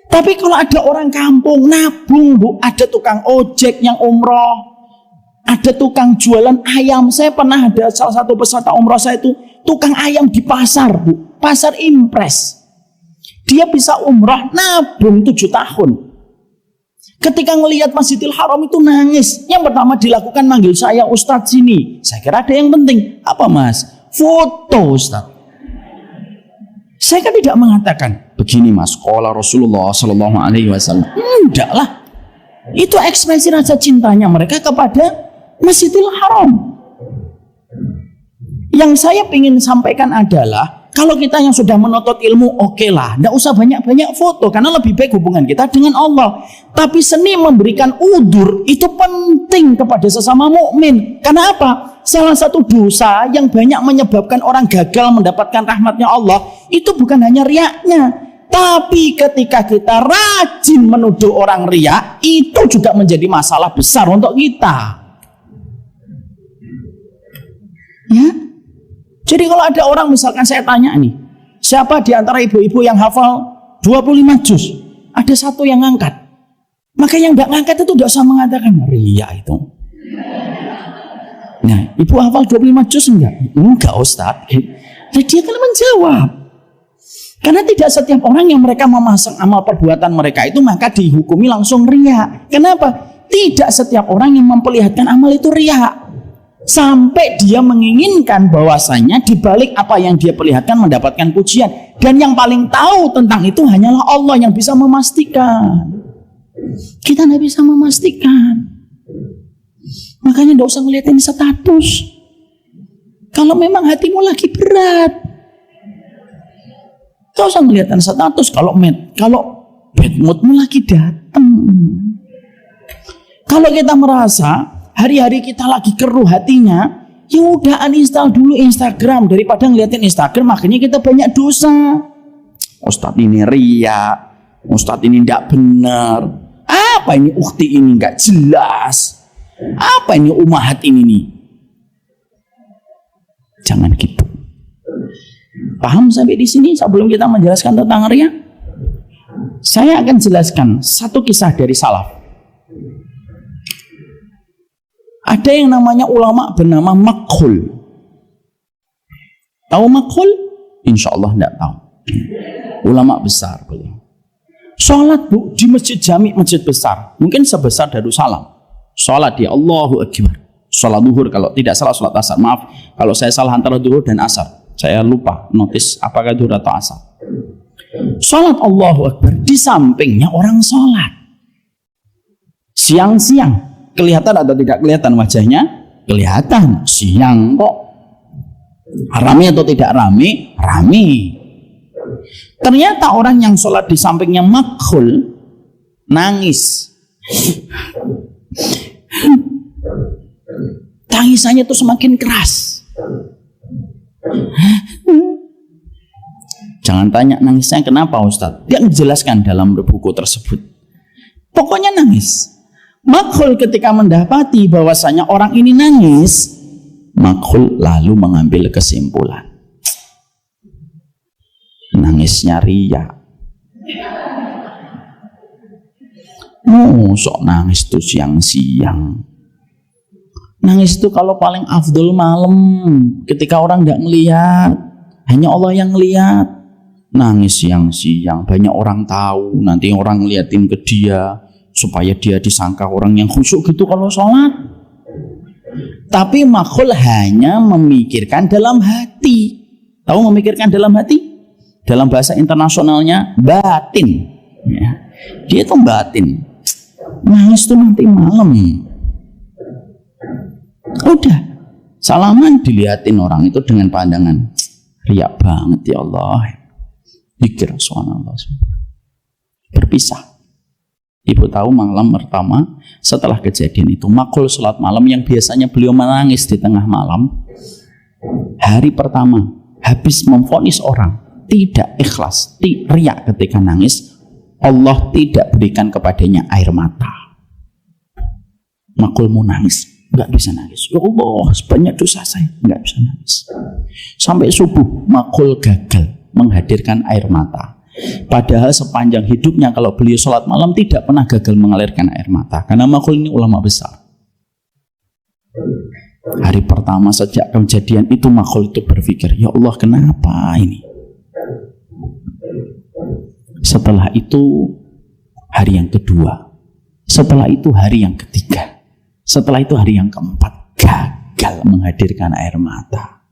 Tapi kalau ada orang kampung nabung, Bu, ada tukang ojek yang umroh, ada tukang jualan ayam. Saya pernah ada salah satu peserta umroh saya itu tukang ayam di pasar, Bu. Pasar Impres. Dia bisa umroh nabung 7 tahun. Ketika ngelihat Masjidil Haram itu nangis. Yang pertama dilakukan manggil saya, Ustadz sini. Saya kira ada yang penting. Apa Mas? Foto Ustadz. Saya kan tidak mengatakan begini Mas, qala Rasulullah sallallahu alaihi wasallam. Enggak lah. Itu ekspresi rasa cintanya mereka kepada Masjidil Haram. Yang saya ingin sampaikan adalah Kalau kita yang sudah menuntut ilmu, oke lah, tidak usah banyak-banyak foto, karena lebih baik hubungan kita dengan Allah. Tapi seni memberikan udzur itu penting kepada sesama mukmin. Karena apa? Salah satu dosa yang banyak menyebabkan orang gagal mendapatkan rahmatnya Allah itu bukan hanya riaknya, tapi ketika kita rajin menuduh orang riak, itu juga menjadi masalah besar untuk kita. Ya. Jadi kalau ada orang, misalkan saya tanya nih, siapa di antara ibu-ibu yang hafal 25 juz? Ada satu yang ngangkat. Maka yang enggak ngangkat itu tidak usah mengatakan riya itu. Nah, ibu hafal 25 juz enggak? Enggak, Ustaz. Nah, dia kan menjawab. Karena tidak setiap orang yang mereka memasang amal perbuatan mereka itu maka dihukumi langsung riya. Kenapa? Tidak setiap orang yang memperlihatkan amal itu riya. Sampai dia menginginkan bahwasanya di balik apa yang dia perlihatkan mendapatkan pujian, dan yang paling tahu tentang itu hanyalah Allah yang bisa memastikan. Kita tidak bisa memastikan. Makanya tidak usah ngeliatin status. Kalau memang hatimu lagi berat, tidak usah ngeliatin status. Kalau bad moodmu lagi datang. Kalau kita merasa hari-hari kita lagi keruh hatinya, ya udah uninstall dulu Instagram daripada ngeliatin Instagram, makanya kita banyak dosa. Ustadz ini riya, Ustadz ini tidak benar. Apa ini ukti ini nggak jelas? Apa ini umahat ini nih? Jangan gitu. Paham sampai di sini? Sebelum kita menjelaskan tentang riya, saya akan jelaskan satu kisah dari salaf. Ada yang namanya ulama bernama Makhul. Tahu Makhul? Insya Allah tidak tahu. Ulama besar beliau. Sholat bu di masjid jami, masjid besar, mungkin sebesar Darussalam. Sholat dia Allahu Akbar. Sholat duhur, kalau tidak salah sholat asar. Maaf kalau saya salah antara duhur dan asar. Saya lupa notis apakah duhur atau asar. Sholat Allahu Akbar, di sampingnya orang sholat. Siang-siang. Kelihatan atau tidak kelihatan wajahnya? Kelihatan, siang kok. Rame atau tidak rame? Rame. Ternyata orang yang sholat di sampingnya Makhul nangis. Tangisannya tuh semakin keras. Jangan tanya nangisnya kenapa Ustadz. Dia menjelaskan dalam buku tersebut. Pokoknya nangis. Makhul ketika mendapati bahwasanya orang ini nangis, Makhul lalu mengambil kesimpulan. Nangisnya riya. Sok nangis tuh siang-siang. Nangis itu kalau paling afdol malam, ketika orang nggak ngelihat, hanya Allah yang ngelihat. Nangis siang-siang, banyak orang tahu, nanti orang ngeliatin ke dia, supaya dia disangka orang yang khusyuk gitu kalau sholat. Tapi Makhul hanya memikirkan dalam hati. Tahu memikirkan dalam hati? Dalam bahasa internasionalnya batin. Ya. Dia itu batin. Nangis itu nanti malam. Udah, salaman dilihatin orang itu dengan pandangan riak banget ya Allah. Dikira subhanallah. Berpisah. Ibu tahu malam pertama setelah kejadian itu Makhul sholat malam yang biasanya beliau menangis di tengah malam. Hari pertama habis memvonis orang tidak ikhlas, riak ketika nangis, Allah tidak berikan kepadanya air mata. Makhul mau nangis, nggak bisa nangis. Ya Allah, sebanyak dosa saya nggak bisa nangis. Sampai subuh Makhul gagal menghadirkan air mata. Padahal sepanjang hidupnya kalau beliau sholat malam tidak pernah gagal mengalirkan air mata. Karena Makhul ini ulama besar. Hari pertama sejak kejadian itu Makhul itu berpikir, ya Allah kenapa ini? Setelah itu hari yang kedua. Setelah itu hari yang ketiga. Setelah itu hari yang keempat. Gagal menghadirkan air mata.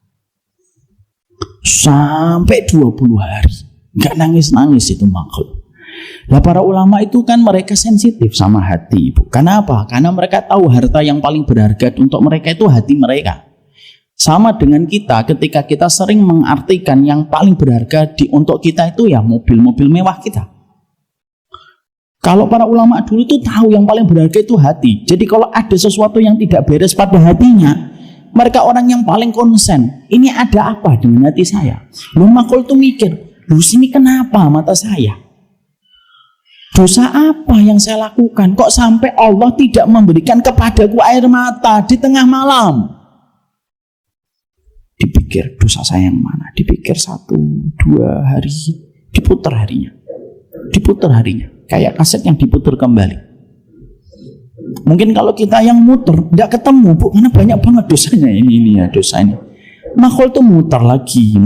Sampai 20 hari. Gak nangis-nangis itu Makhul. Nah para ulama itu kan mereka sensitif sama hati ibu. Karena apa? Karena mereka tahu harta yang paling berharga untuk mereka itu hati mereka. Sama dengan kita ketika kita sering mengartikan yang paling berharga untuk kita itu ya mobil-mobil mewah kita. Kalau para ulama dulu itu tahu yang paling berharga itu hati. Jadi kalau ada sesuatu yang tidak beres pada hatinya, mereka orang yang paling konsen. Ini ada apa dengan hati saya? Lu makul tuh mikir, lu sini kenapa mata saya? Dosa apa yang saya lakukan? Kok sampai Allah tidak memberikan kepadaku air mata di tengah malam? Dipikir dosa saya yang mana? Dipikir 1, 2 hari, diputar harinya. Kayak kaset yang diputar kembali. Mungkin kalau kita yang muter tidak ketemu, Bu, karena banyak banget dosanya ini ya dosa ini. Makhluk tuh muter lagi.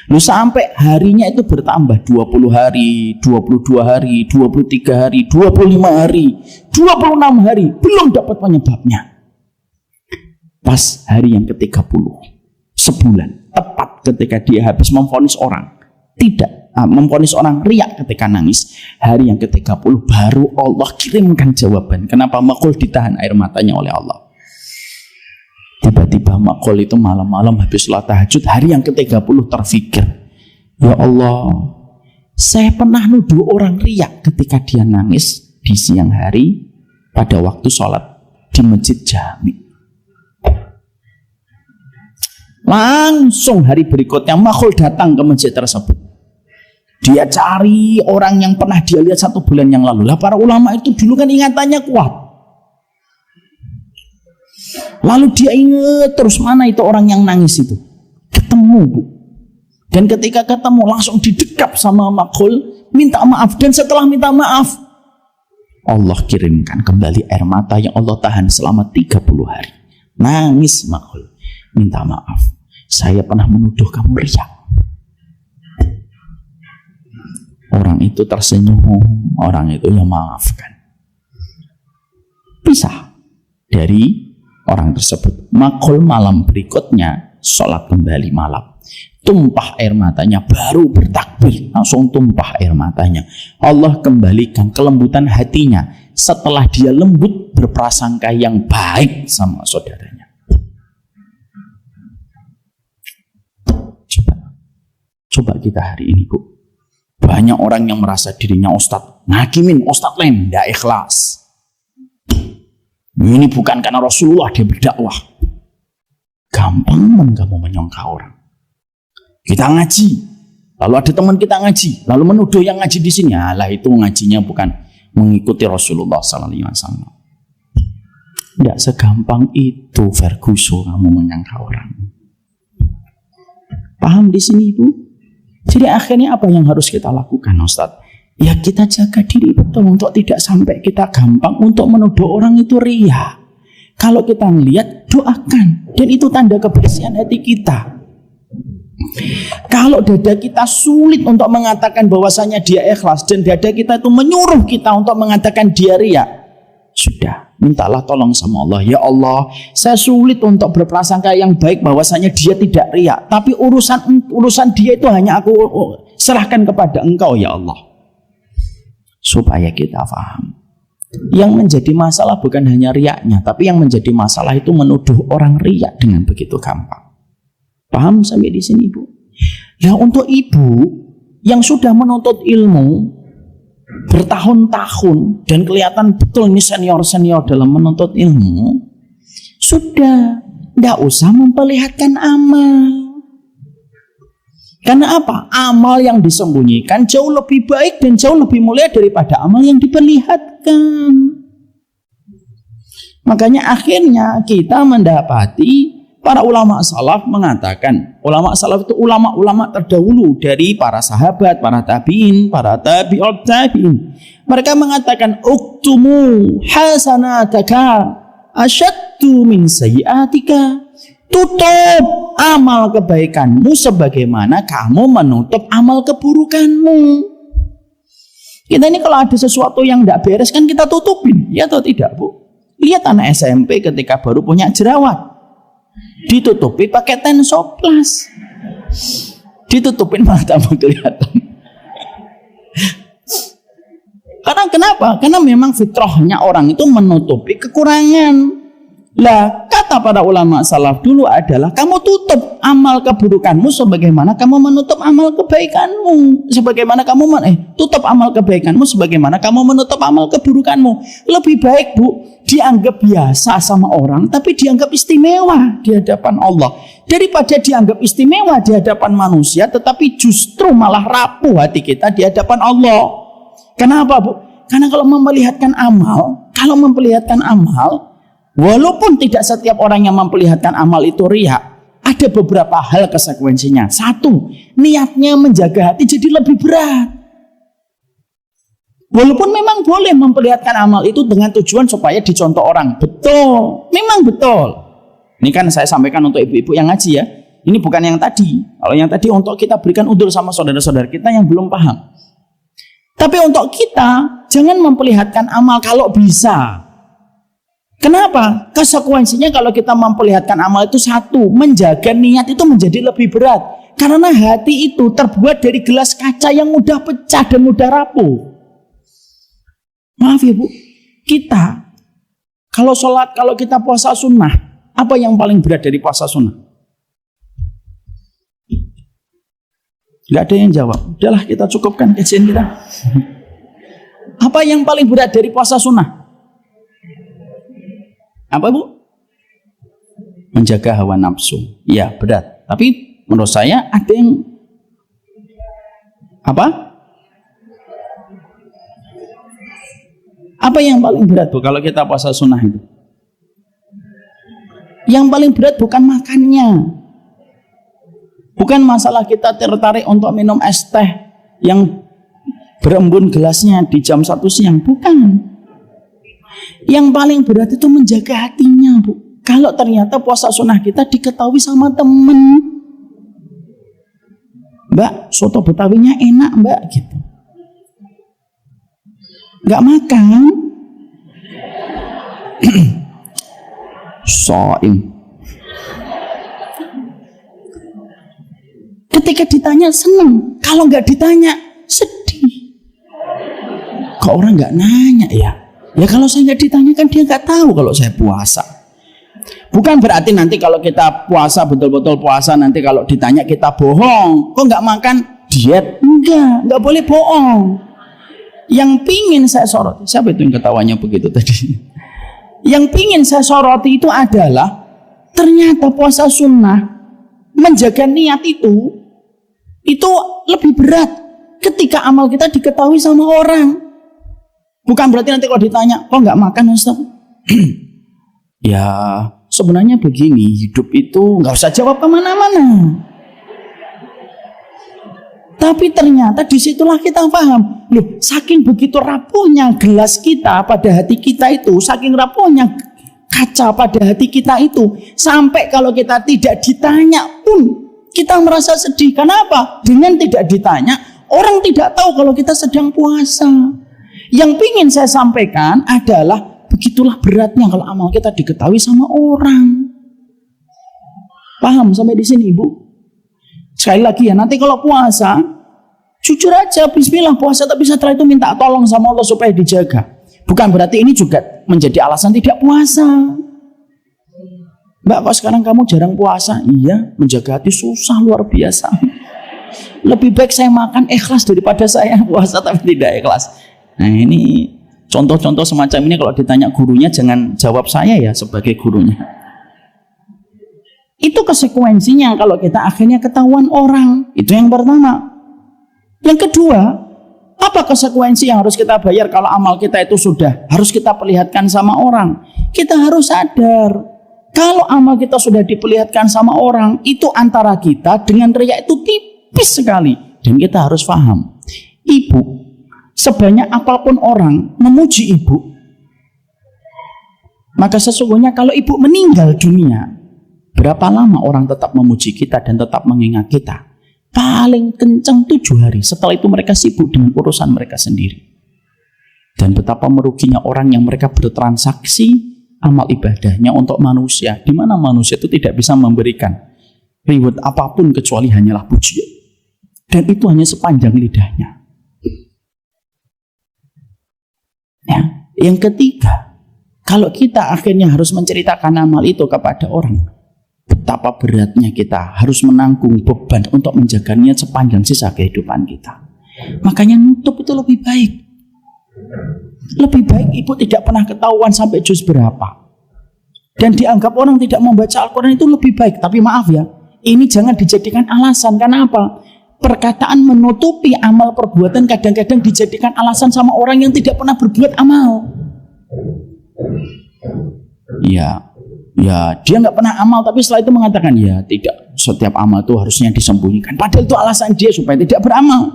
Lu sampai harinya itu bertambah 20 hari, 22 hari, 23 hari, 25 hari, 26 hari, belum dapat penyebabnya. Pas hari yang ke-30, sebulan, tepat ketika dia habis memvonis orang, memvonis orang riak ketika nangis, hari yang ke-30 baru Allah kirimkan jawaban. Kenapa Makul ditahan air matanya oleh Allah? Tiba-tiba Makul itu malam-malam habis sholat tahajud, hari yang ke-30 terfikir, ya Allah, saya pernah nuduh orang riak ketika dia nangis di siang hari pada waktu sholat di masjid Jami. Langsung hari berikutnya Makul datang ke masjid tersebut. Dia cari orang yang pernah dia lihat 1 bulan yang lalu. Lah para ulama itu dulu kan ingatannya kuat. Lalu dia ingat terus, mana itu orang yang nangis itu. Ketemu, Bu. Dan ketika ketemu langsung didekap sama Makul, minta maaf. Dan setelah minta maaf, Allah kirimkan kembali air mata yang Allah tahan selama 30 hari. Nangis Makul, minta maaf. Saya pernah menuduh kamu riya. Orang itu tersenyum, orang itu yang maafkan. Pisah dari orang tersebut. Makul malam berikutnya sholat kembali malam. Tumpah air matanya, baru bertakbir langsung tumpah air matanya. Allah kembalikan kelembutan hatinya setelah dia lembut berprasangka yang baik sama saudaranya. Coba kita hari ini, Bu. Banyak orang yang merasa dirinya ustadz, ngakimin, ustadz lain, tidak ikhlas. Ini bukan karena Rasulullah dia berdakwah. Gampang kamu menyangka orang. Kita ngaji, lalu ada teman kita ngaji, lalu menuduh yang ngaji di sini. Alah, itu ngajinya bukan mengikuti Rasulullah SAW. Tidak segampang itu, Ferguson, kamu menyangka orang. Paham di sini, Bu? Jadi akhirnya apa yang harus kita lakukan, Ustaz? Ya kita jaga diri betul untuk tidak sampai kita gampang untuk menuduh orang itu riya. Kalau kita melihat, doakan. Dan itu tanda kebersihan hati kita. Kalau dada kita sulit untuk mengatakan bahwasanya dia ikhlas, dan dada kita itu menyuruh kita untuk mengatakan dia riya, sudah, mintalah tolong sama Allah. Ya Allah, saya sulit untuk berprasangka yang baik bahwasanya dia tidak riya, tapi urusan dia itu hanya aku serahkan kepada Engkau ya Allah. Supaya kita paham, yang menjadi masalah bukan hanya riyaknya, tapi yang menjadi masalah itu menuduh orang riya dengan begitu gampang. Paham sampai di sini, Bu? Ya, untuk ibu yang sudah menuntut ilmu bertahun-tahun dan kelihatan betul ini senior-senior dalam menuntut ilmu, sudah tidak usah memperlihatkan amal. Karena apa? Amal yang disembunyikan jauh lebih baik dan jauh lebih mulia daripada amal yang diperlihatkan. Makanya akhirnya kita mendapati para ulama salaf mengatakan, ulama salaf itu ulama-ulama terdahulu dari para sahabat, para tabi'in, para tabi'ut tabi'in. Mereka mengatakan, uktumu hasanataka asyaddu min sayyiatika. Tutup amal kebaikanmu sebagaimana kamu menutup amal keburukanmu. Kita ini kalau ada sesuatu yang tidak beres kan kita tutupin, ya atau tidak, Bu? Lihat anak SMP ketika baru punya jerawat, ditutupi pakai tensoplas, ditutupin malah tambah kelihatan. Karena kenapa? Karena memang fitrahnya orang itu menutupi kekurangan. Lah, kata para ulama salaf dulu adalah kamu tutup amal keburukanmu sebagaimana kamu menutup amal kebaikanmu. Sebagaimana kamu tutup amal kebaikanmu sebagaimana kamu menutup amal keburukanmu. Lebih baik, Bu, dianggap biasa sama orang tapi dianggap istimewa di hadapan Allah daripada dianggap istimewa di hadapan manusia tetapi justru malah rapuh hati kita di hadapan Allah. Kenapa, Bu? Karena kalau memperlihatkan amal, walaupun tidak setiap orang yang memperlihatkan amal itu riya, ada beberapa hal konsekuensinya. Satu, niatnya menjaga hati jadi lebih berat. Walaupun memang boleh memperlihatkan amal itu dengan tujuan supaya dicontoh orang. Betul, memang betul. Ini kan saya sampaikan untuk ibu-ibu yang ngaji ya. Ini bukan yang tadi. Kalau yang tadi untuk kita berikan udzur sama saudara-saudara kita yang belum paham. Tapi untuk kita, jangan memperlihatkan amal kalau bisa. Kenapa? Konsekuensinya kalau kita memperlihatkan amal itu satu, menjaga niat itu menjadi lebih berat. Karena hati itu terbuat dari gelas kaca yang mudah pecah dan mudah rapuh. Maaf ya, Bu, kita kalau sholat, kalau kita puasa sunnah, apa yang paling berat dari puasa sunnah? Gak ada yang jawab. Udahlah, kita cukupkan kajian kita. Apa yang paling berat dari puasa sunnah? Apa, Bu? Menjaga hawa nafsu. Ya, berat. Tapi menurut saya ada yang apa? Apa yang paling berat, Bu, kalau kita puasa sunnah itu? Yang paling berat bukan makannya. Bukan masalah kita tertarik untuk minum es teh yang berembun gelasnya di jam 1 siang. Bukan. Yang paling berat itu menjaga hatinya, Bu. Kalau ternyata puasa sunnah kita diketahui sama temen, Mbak, soto betawinya enak, Mbak, gitu. Gak makan. Shaim. Ketika ditanya seneng, kalau nggak ditanya sedih. Kok orang nggak nanya ya? Ya kalau saya nggak ditanya kan dia nggak tahu kalau saya puasa. Bukan berarti nanti kalau kita puasa betul-betul puasa nanti kalau ditanya kita bohong. Kok nggak makan? Diet? Nggak boleh bohong. Yang pingin saya soroti, siapa itu yang ketawanya begitu tadi? Yang pingin saya soroti itu adalah ternyata puasa sunnah menjaga niat itu lebih berat ketika amal kita diketahui sama orang. Bukan berarti nanti kalau ditanya, kok nggak makan, Ustaz? Ya sebenarnya begini, hidup itu nggak usah jawab kemana-mana. Tapi ternyata disitulah kita paham, loh, saking begitu rapuhnya gelas kita pada hati kita itu, saking rapuhnya kaca pada hati kita itu, sampai kalau kita tidak ditanya pun kita merasa sedih. Kenapa? Dengan tidak ditanya, orang tidak tahu kalau kita sedang puasa. Yang ingin saya sampaikan adalah begitulah beratnya kalau amal kita diketahui sama orang. Paham sampai di sini, Ibu? Sekali lagi ya, nanti kalau puasa, jujur aja, bismillah puasa, tapi setelah itu minta tolong sama Allah supaya dijaga. Bukan berarti ini juga menjadi alasan tidak puasa. Mbak, kok sekarang kamu jarang puasa? Iya, menjaga hati susah luar biasa. Lebih baik saya makan ikhlas daripada saya puasa tapi tidak ikhlas. Nah ini contoh-contoh semacam ini kalau ditanya gurunya jangan jawab saya ya sebagai gurunya. Itu konsekuensinya kalau kita akhirnya ketahuan orang. Itu yang pertama. Yang kedua, apa konsekuensi yang harus kita bayar kalau amal kita itu sudah harus kita perlihatkan sama orang? Kita harus sadar, kalau amal kita sudah diperlihatkan sama orang, itu antara kita dengan riya itu tipis sekali. Dan kita harus paham, Ibu, sebanyak apapun orang memuji Ibu, maka sesungguhnya kalau Ibu meninggal dunia, berapa lama orang tetap memuji kita dan tetap mengingat kita? Paling kencang 7 hari. Setelah itu mereka sibuk dengan urusan mereka sendiri. Dan betapa meruginya orang yang mereka bertransaksi amal ibadahnya untuk manusia, di mana manusia itu tidak bisa memberikan reward apapun kecuali hanyalah pujian. Dan itu hanya sepanjang lidahnya. Ya. Yang ketiga, Kalau kita akhirnya harus menceritakan amal itu kepada orang, betapa beratnya kita harus menanggung beban untuk menjaganya sepanjang sisa kehidupan kita. Makanya nutup itu lebih baik. Lebih baik ibu tidak pernah ketahuan sampai juz berapa. Dan dianggap orang tidak membaca Al-Quran itu lebih baik. Tapi maaf ya, ini jangan dijadikan alasan. Karena apa? Perkataan menutupi amal perbuatan kadang-kadang dijadikan alasan sama orang yang tidak pernah berbuat amal. Ya, dia nggak pernah amal, tapi setelah itu mengatakan ya tidak, setiap amal itu harusnya disembunyikan. Padahal itu alasan dia supaya tidak beramal.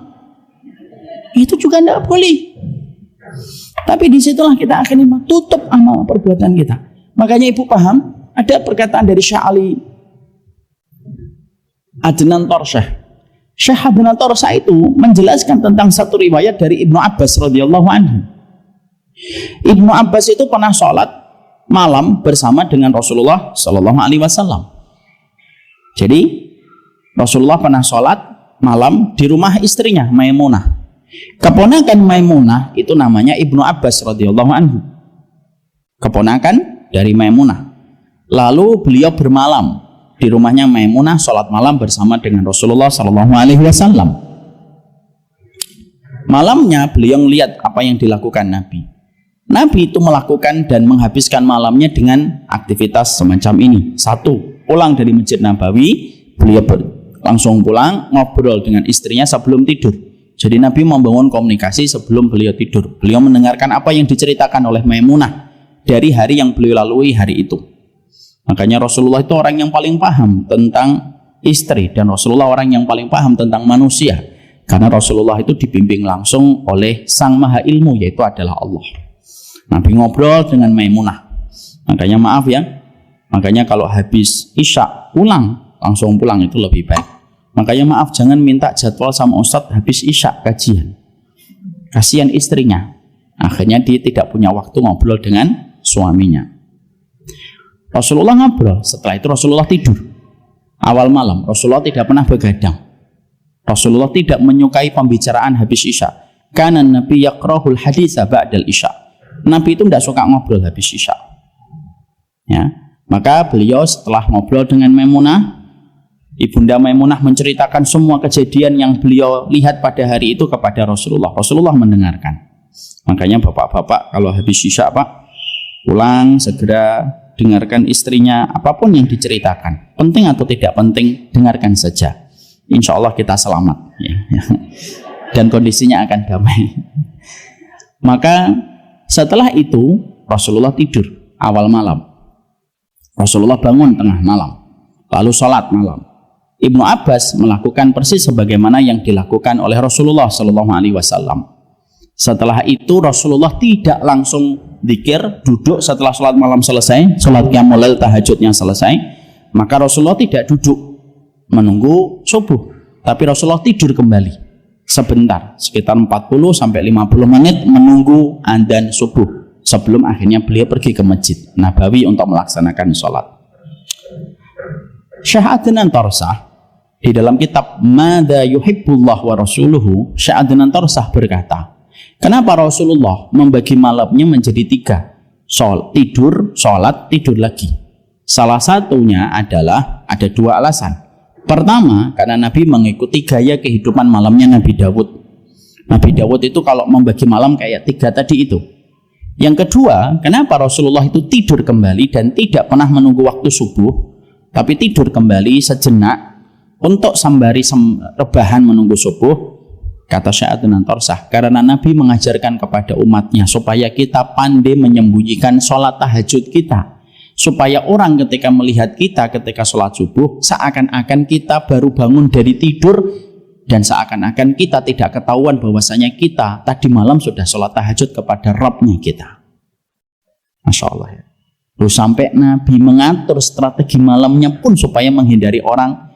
Itu juga tidak boleh. Tapi disitulah kita akhirnya tutup amal perbuatan kita. Makanya ibu paham, ada perkataan dari Syekh Ali Adnan Torsah. Syekh Adnan Torsah itu menjelaskan tentang satu riwayat dari Ibnu Abbas radhiyallahu anhu. Ibnu Abbas itu pernah sholat malam bersama dengan Rasulullah Shallallahu Alaihi Wasallam. Jadi Rasulullah pernah sholat malam di rumah istrinya Maimunah. Keponakan Maimunah itu namanya Ibnu Abbas radhiyallahu anhu. Keponakan dari Maimunah. Lalu beliau bermalam di rumahnya Maimunah, sholat malam bersama dengan Rasulullah Shallallahu Alaihi Wasallam. Malamnya beliau melihat apa yang dilakukan Nabi. Nabi itu melakukan dan menghabiskan malamnya dengan aktivitas semacam ini. Satu, pulang dari Masjid Nabawi, beliau langsung pulang ngobrol dengan istrinya sebelum tidur. Jadi Nabi membangun komunikasi sebelum beliau tidur. Beliau mendengarkan apa yang diceritakan oleh Maimunah dari hari yang beliau lalui hari itu. Makanya Rasulullah itu orang yang paling paham tentang istri, dan Rasulullah orang yang paling paham tentang manusia. Karena Rasulullah itu dibimbing langsung oleh Sang Maha Ilmu, yaitu adalah Allah. Nabi ngobrol dengan Maimunah. Makanya maaf ya, makanya kalau habis Isya pulang, langsung pulang itu lebih baik. Makanya maaf, jangan minta jadwal sama Ustadz habis Isya kajian. Kasihan istrinya, akhirnya dia tidak punya waktu ngobrol dengan suaminya. Rasulullah ngobrol, setelah itu Rasulullah tidur. Awal malam, Rasulullah tidak pernah begadang. Rasulullah tidak menyukai pembicaraan habis Isya. Kana Nabi yakrahul haditsa ba'dal Isya. Nabi itu tidak suka ngobrol habis Isya. Ya, maka beliau setelah ngobrol dengan Maimunah, Ibunda Maimunah menceritakan semua kejadian yang beliau lihat pada hari itu kepada Rasulullah. Rasulullah mendengarkan. Makanya bapak-bapak kalau habis Isya Pak, pulang segera dengarkan istrinya, apapun yang diceritakan, penting atau tidak penting, dengarkan saja. Insya Allah kita selamat ya. Dan kondisinya akan damai. Maka setelah itu Rasulullah tidur awal malam. Rasulullah bangun tengah malam, lalu sholat malam. Ibnu Abbas melakukan persis sebagaimana yang dilakukan oleh Rasulullah Shallallahu Alaihi Wasallam. Setelah itu Rasulullah tidak langsung dzikir, duduk setelah sholat malam selesai, sholat qiyamul lail tahajudnya selesai, maka Rasulullah tidak duduk menunggu subuh, tapi Rasulullah tidur kembali sebentar, sekitar 40 sampai 50 menit menunggu adzan subuh sebelum akhirnya beliau pergi ke Masjid Nabawi untuk melaksanakan sholat. Syekh Adnan Torsah di dalam kitab Mada Yuhibbullah wa Rasuluhu, Syekh Adnan Torsah berkata, kenapa Rasulullah membagi malamnya menjadi 3? Tidur, sholat, tidur lagi. Salah satunya adalah ada 2 alasan. Pertama, karena Nabi mengikuti gaya kehidupan malamnya Nabi Dawud. Nabi Dawud itu kalau membagi malam kayak 3 tadi itu. Yang kedua, kenapa Rasulullah itu tidur kembali dan tidak pernah menunggu waktu subuh, tapi tidur kembali sejenak untuk sembari rebahan menunggu subuh? Kata Syekh Adnan Torsah, karena Nabi mengajarkan kepada umatnya supaya kita pandai menyembunyikan sholat tahajud kita, supaya orang ketika melihat kita ketika sholat subuh seakan-akan kita baru bangun dari tidur, dan seakan-akan kita tidak ketahuan bahwasanya kita tadi malam sudah sholat tahajud kepada Rabbnya kita. Masya Allah ya. Lalu sampai Nabi mengatur strategi malamnya pun supaya menghindari orang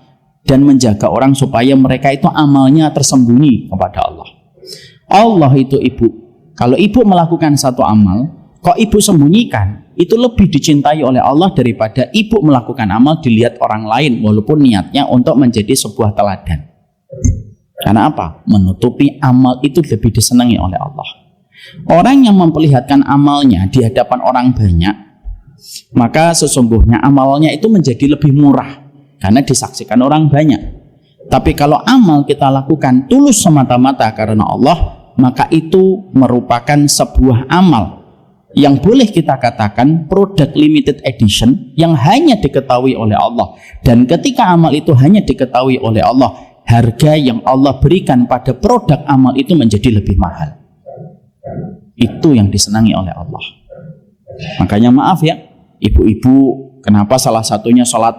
dan menjaga orang supaya mereka itu amalnya tersembunyi kepada Allah. Allah itu ibu, kalau ibu melakukan satu amal kok ibu sembunyikan, itu lebih dicintai oleh Allah daripada ibu melakukan amal dilihat orang lain walaupun niatnya untuk menjadi sebuah teladan. Karena apa? Menutupi amal itu lebih disenangi oleh Allah. Orang yang memperlihatkan amalnya di hadapan orang banyak, maka sesungguhnya amalnya itu menjadi lebih murah karena disaksikan orang banyak. Tapi kalau amal kita lakukan tulus semata-mata karena Allah, maka itu merupakan sebuah amal yang boleh kita katakan produk limited edition yang hanya diketahui oleh Allah. Dan ketika amal itu hanya diketahui oleh Allah, harga yang Allah berikan pada produk amal itu menjadi lebih mahal. Itu yang disenangi oleh Allah. Makanya maaf ya, ibu-ibu, kenapa salah satunya sholat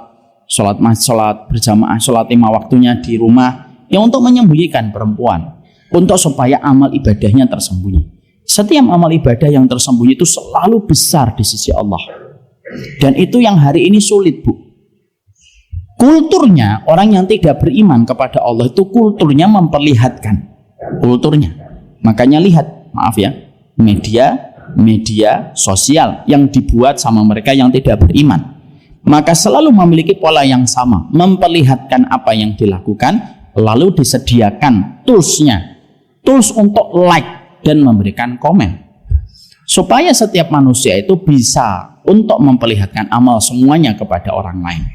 berjamaah, sholat 5 waktunya di rumah, ya untuk menyembunyikan perempuan, untuk supaya amal ibadahnya tersembunyi. Setiap amal ibadah yang tersembunyi itu selalu besar di sisi Allah. Dan itu yang hari ini sulit, Bu. Kulturnya orang yang tidak beriman kepada Allah itu kulturnya memperlihatkan. Kulturnya. Makanya lihat, maaf ya, media sosial yang dibuat sama mereka yang tidak beriman. Maka selalu memiliki pola yang sama, memperlihatkan apa yang dilakukan, lalu disediakan tools untuk like dan memberikan komen, supaya setiap manusia itu bisa untuk memperlihatkan amal semuanya kepada orang lain.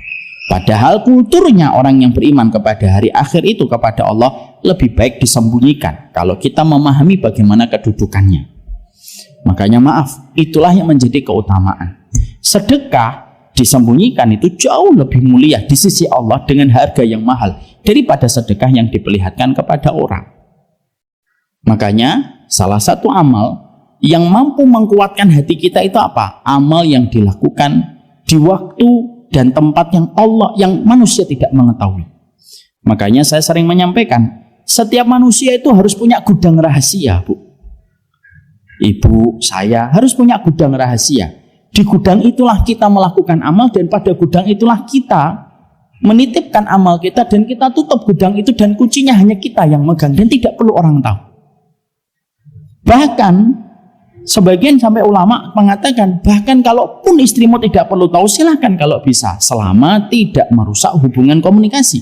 Padahal kulturnya orang yang beriman kepada hari akhir itu, kepada Allah, lebih baik disembunyikan kalau kita memahami bagaimana kedudukannya. Makanya maaf, itulah yang menjadi keutamaan. Sedekah disembunyikan itu jauh lebih mulia di sisi Allah dengan harga yang mahal daripada sedekah yang diperlihatkan kepada orang. Makanya salah satu amal yang mampu menguatkan hati kita itu apa? Amal yang dilakukan di waktu dan tempat yang manusia tidak mengetahui. Makanya saya sering menyampaikan, setiap manusia itu harus punya gudang rahasia, Bu. Ibu, saya harus punya gudang rahasia. Di gudang itulah kita melakukan amal, dan pada gudang itulah kita menitipkan amal kita, dan kita tutup gudang itu, dan kuncinya hanya kita yang megang dan tidak perlu orang tahu. Bahkan sebagian sampai ulama mengatakan, bahkan kalaupun istrimu tidak perlu tahu, silahkan kalau bisa, selama tidak merusak hubungan komunikasi.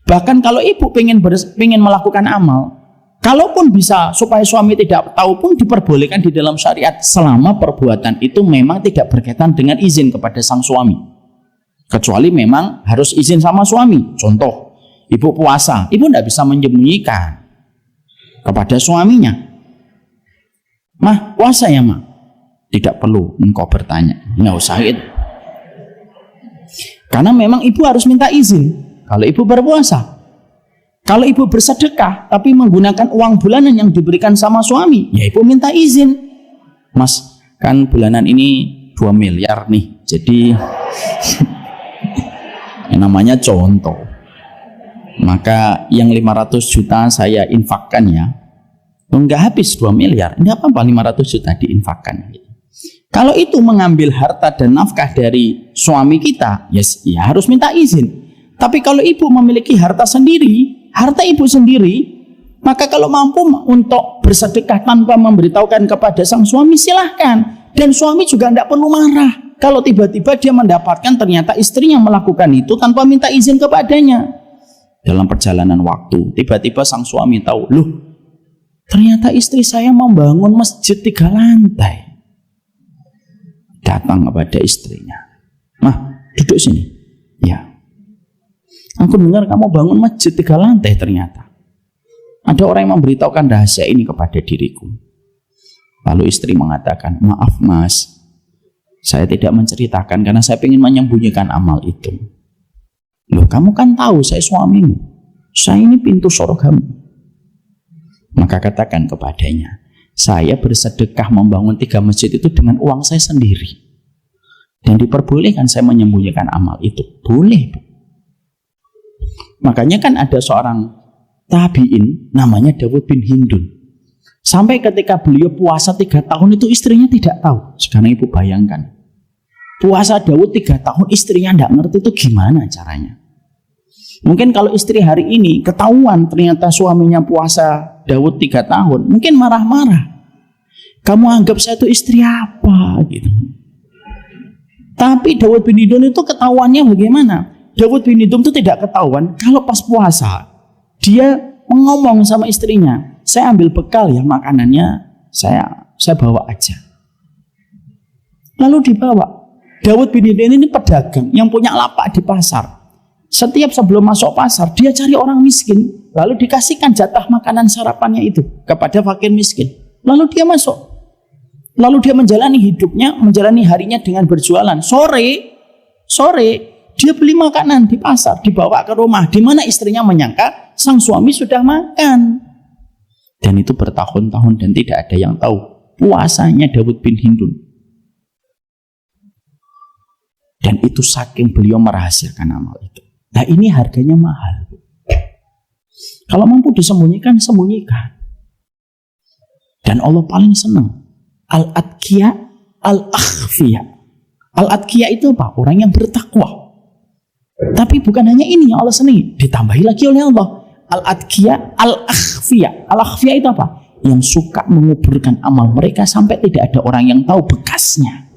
Bahkan kalau ibu pengen melakukan amal, kalaupun bisa supaya suami tidak tahu pun diperbolehkan di dalam syariat, selama perbuatan itu memang tidak berkaitan dengan izin kepada sang suami. Kecuali memang harus izin sama suami. Contoh, ibu puasa, ibu tidak bisa menyembunyikan kepada suaminya. Mah, puasa ya mah? Tidak perlu engkau bertanya, nggak usah itu. Karena memang ibu harus minta izin kalau ibu berpuasa. Kalau ibu bersedekah tapi menggunakan uang bulanan yang diberikan sama suami, ya ibu minta izin. Mas, kan bulanan ini 2 miliar nih. Jadi yang namanya contoh. Maka yang 500 juta saya infakkan ya. Enggak habis 2 miliar. Ini apa 500 juta diinfakkan. Kalau itu mengambil harta dan nafkah dari suami kita, yes, ya harus minta izin. Tapi kalau ibu memiliki harta sendiri, harta ibu sendiri, maka kalau mampu untuk bersedekah tanpa memberitahukan kepada sang suami, silahkan. Dan suami juga tidak perlu marah kalau tiba-tiba dia mendapatkan ternyata istri yang melakukan itu tanpa minta izin kepadanya. Dalam perjalanan waktu, tiba-tiba sang suami tahu, loh, ternyata istri saya membangun masjid 3 lantai. Datang kepada istrinya, "Mah, duduk sini." "Ya, aku dengar kamu bangun masjid 3 lantai ternyata. Ada orang yang memberitahukan rahasia ini kepada diriku." Lalu istri mengatakan, "Maaf mas, saya tidak menceritakan karena saya ingin menyembunyikan amal itu." "Loh, kamu kan tahu saya suamimu. Saya ini pintu surgamu." Maka katakan kepadanya, "Saya bersedekah membangun 3 masjid itu dengan uang saya sendiri. Dan diperbolehkan saya menyembunyikan amal itu." Boleh, Bu. Makanya kan ada seorang tabi'in namanya Dawud bin Hindun. Sampai ketika beliau puasa 3 tahun itu istrinya tidak tahu. Sekarang ibu bayangkan, puasa Dawud 3 tahun istrinya tidak ngerti itu gimana caranya. Mungkin kalau istri hari ini ketahuan ternyata suaminya puasa Dawud 3 tahun, mungkin marah-marah. "Kamu anggap saya itu istri apa?" gitu. Tapi Dawud bin Hindun itu ketahuannya bagaimana? Dawud bin Hindun itu tidak ketahuan kalau pas puasa dia ngomong sama istrinya, "Saya ambil bekal ya makanannya saya bawa aja. Lalu dibawa. Dawud bin Hindun ini pedagang yang punya lapak di pasar. Setiap sebelum masuk pasar, dia cari orang miskin, lalu dikasihkan jatah makanan sarapannya itu kepada fakir miskin. Lalu dia masuk. Lalu dia menjalani hidupnya, menjalani harinya dengan berjualan. Sore, dia beli makanan di pasar, dibawa ke rumah, di mana istrinya menyangka sang suami sudah makan. Dan itu bertahun-tahun dan tidak ada yang tahu puasanya Dawud bin Hindun. Dan itu saking beliau merahasiakan amal itu. Nah ini harganya mahal. Kalau mampu disembunyikan, sembunyikan. Dan Allah paling senang al-atqiya al-akhfiya. Al-atqiya itu apa? Orang yang bertakwa. Tapi bukan hanya ini yang Allah senangi, ditambahi lagi oleh Allah al-atqiya al-akhfiya. Al-akhfiya itu apa? Yang suka menguburkan amal mereka sampai tidak ada orang yang tahu bekasnya.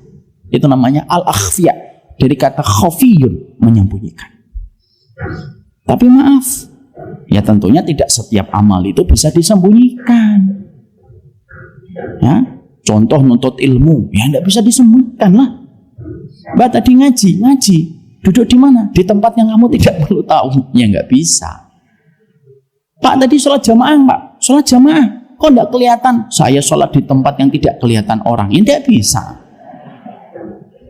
Itu namanya al-akhfiya, dari kata khafiyun, menyembunyikan. Tapi maaf, ya tentunya tidak setiap amal itu bisa disembunyikan. Ya, contoh nuntut ilmu, ya tidak bisa disembunyikan lah. Mbak tadi ngaji, duduk di mana? Di tempat yang kamu tidak perlu tahu, ya nggak bisa. Pak tadi sholat jamaah, Pak, sholat jamaah, kok tidak kelihatan? Saya sholat di tempat yang tidak kelihatan orang, ya tidak bisa.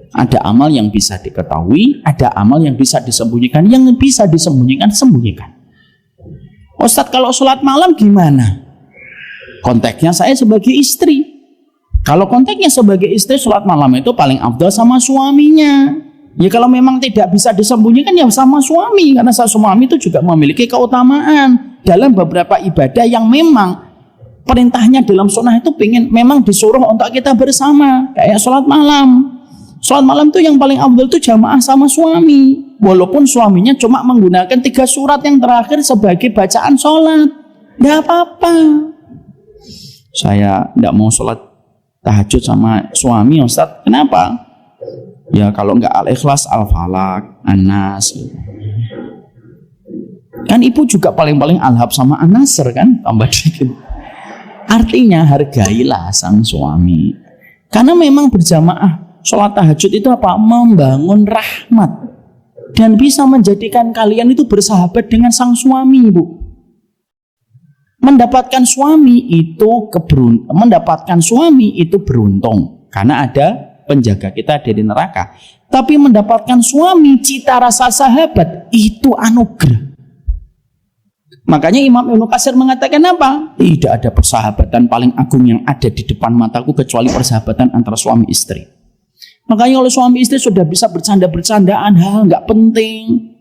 Ada amal yang bisa diketahui, ada amal yang bisa disembunyikan. Yang bisa disembunyikan, sembunyikan. Ustadz, kalau sholat malam gimana? Konteksnya saya sebagai istri. Kalau konteksnya sebagai istri, sholat malam itu paling afdal sama suaminya. Ya kalau memang tidak bisa disembunyikan, ya sama suami. Karena suami itu juga memiliki keutamaan dalam beberapa ibadah yang memang perintahnya dalam sunnah itu memang disuruh untuk kita bersama. Kayak sholat malam. Sholat malam itu yang paling afdal itu jamaah sama suami. Walaupun suaminya cuma menggunakan 3 surat yang terakhir sebagai bacaan sholat, tidak apa-apa. Saya tidak mau sholat tahajud sama suami, Ustaz. Kenapa? Ya kalau nggak Al-Ikhlas, Al-Falaq, An-Nas. Kan ibu juga paling-paling Al-Hab sama An-Nasr kan, tambah dikit. Artinya hargailah sang suami. Karena memang berjamaah sholat tahajud itu apa? Membangun rahmat dan bisa menjadikan kalian itu bersahabat dengan sang suami, Bu. Mendapatkan suami itu beruntung karena ada penjaga kita dari neraka. Tapi mendapatkan suami cita rasa sahabat itu anugerah. Makanya Imam Ibnu Katsir mengatakan apa? Tidak ada persahabatan paling agung yang ada di depan mataku kecuali persahabatan antara suami istri. Makanya oleh suami istri sudah bisa bercanda-bercandaan, hal nggak penting,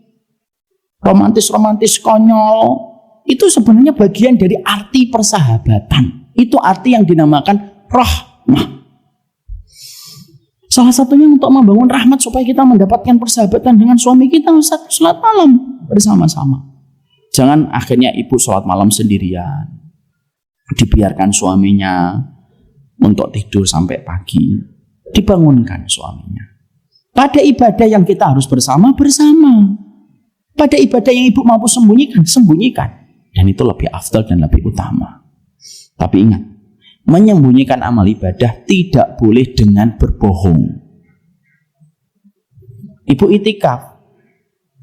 romantis-romantis konyol. Itu sebenarnya bagian dari arti persahabatan. Itu arti yang dinamakan rahmah. Salah satunya untuk membangun rahmat supaya kita mendapatkan persahabatan dengan suami kita saat sholat malam bersama-sama. Jangan akhirnya ibu sholat malam sendirian, dibiarkan suaminya untuk tidur sampai pagi. Dibangunkan suaminya. Pada ibadah yang kita harus bersama. Pada ibadah yang ibu mampu sembunyikan. Dan itu lebih afdal dan lebih utama. Tapi ingat, menyembunyikan amal ibadah tidak boleh dengan berbohong. Ibu itikaf,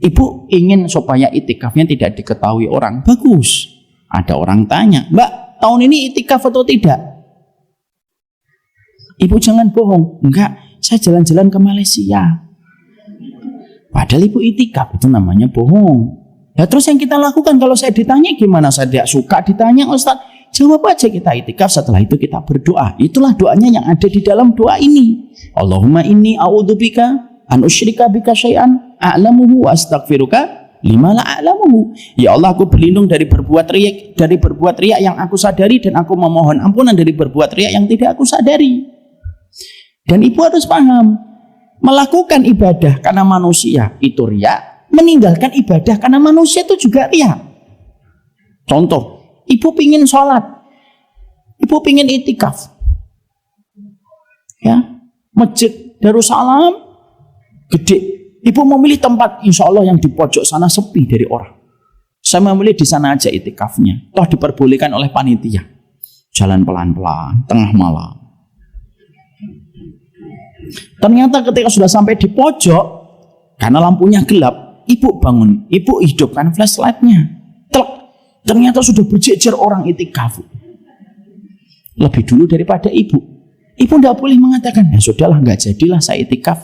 ibu ingin supaya itikafnya tidak diketahui orang. Bagus. Ada orang tanya, Mbak, tahun ini itikaf atau tidak? Ibu jangan bohong. Enggak, saya jalan-jalan ke Malaysia. Padahal ibu itikaf, itu namanya bohong. Ya terus yang kita lakukan kalau saya ditanya gimana? Saya tidak suka ditanya, Ustaz. Jawab aja kita itikaf, setelah itu kita berdoa. Itulah doanya yang ada di dalam doa ini. Allahumma inni a'udzubika an usyrika bika syai'an a'lamuhu wa astaghfiruka lima la a'lamuhu. Ya Allah, aku berlindung dari berbuat riya yang aku sadari, dan aku memohon ampunan dari berbuat riya yang tidak aku sadari. Dan ibu harus paham, melakukan ibadah karena manusia itu riya, meninggalkan ibadah karena manusia itu juga riya. Contoh, ibu pingin sholat, ibu pingin itikaf, ya, masjid Darussalam gede, ibu memilih tempat insya Allah yang di pojok sana sepi dari orang. Saya memilih di sana aja itikafnya, toh diperbolehkan oleh panitia. jalan pelan-pelan, tengah malam. Ternyata ketika sudah sampai di pojok, karena lampunya gelap, ibu bangun, ibu hidupkan flashlightnya. Ternyata sudah berjejer orang itikaf. Lebih dulu daripada ibu. Ibu tidak boleh mengatakan, ya sudahlah, nggak jadilah saya itikaf.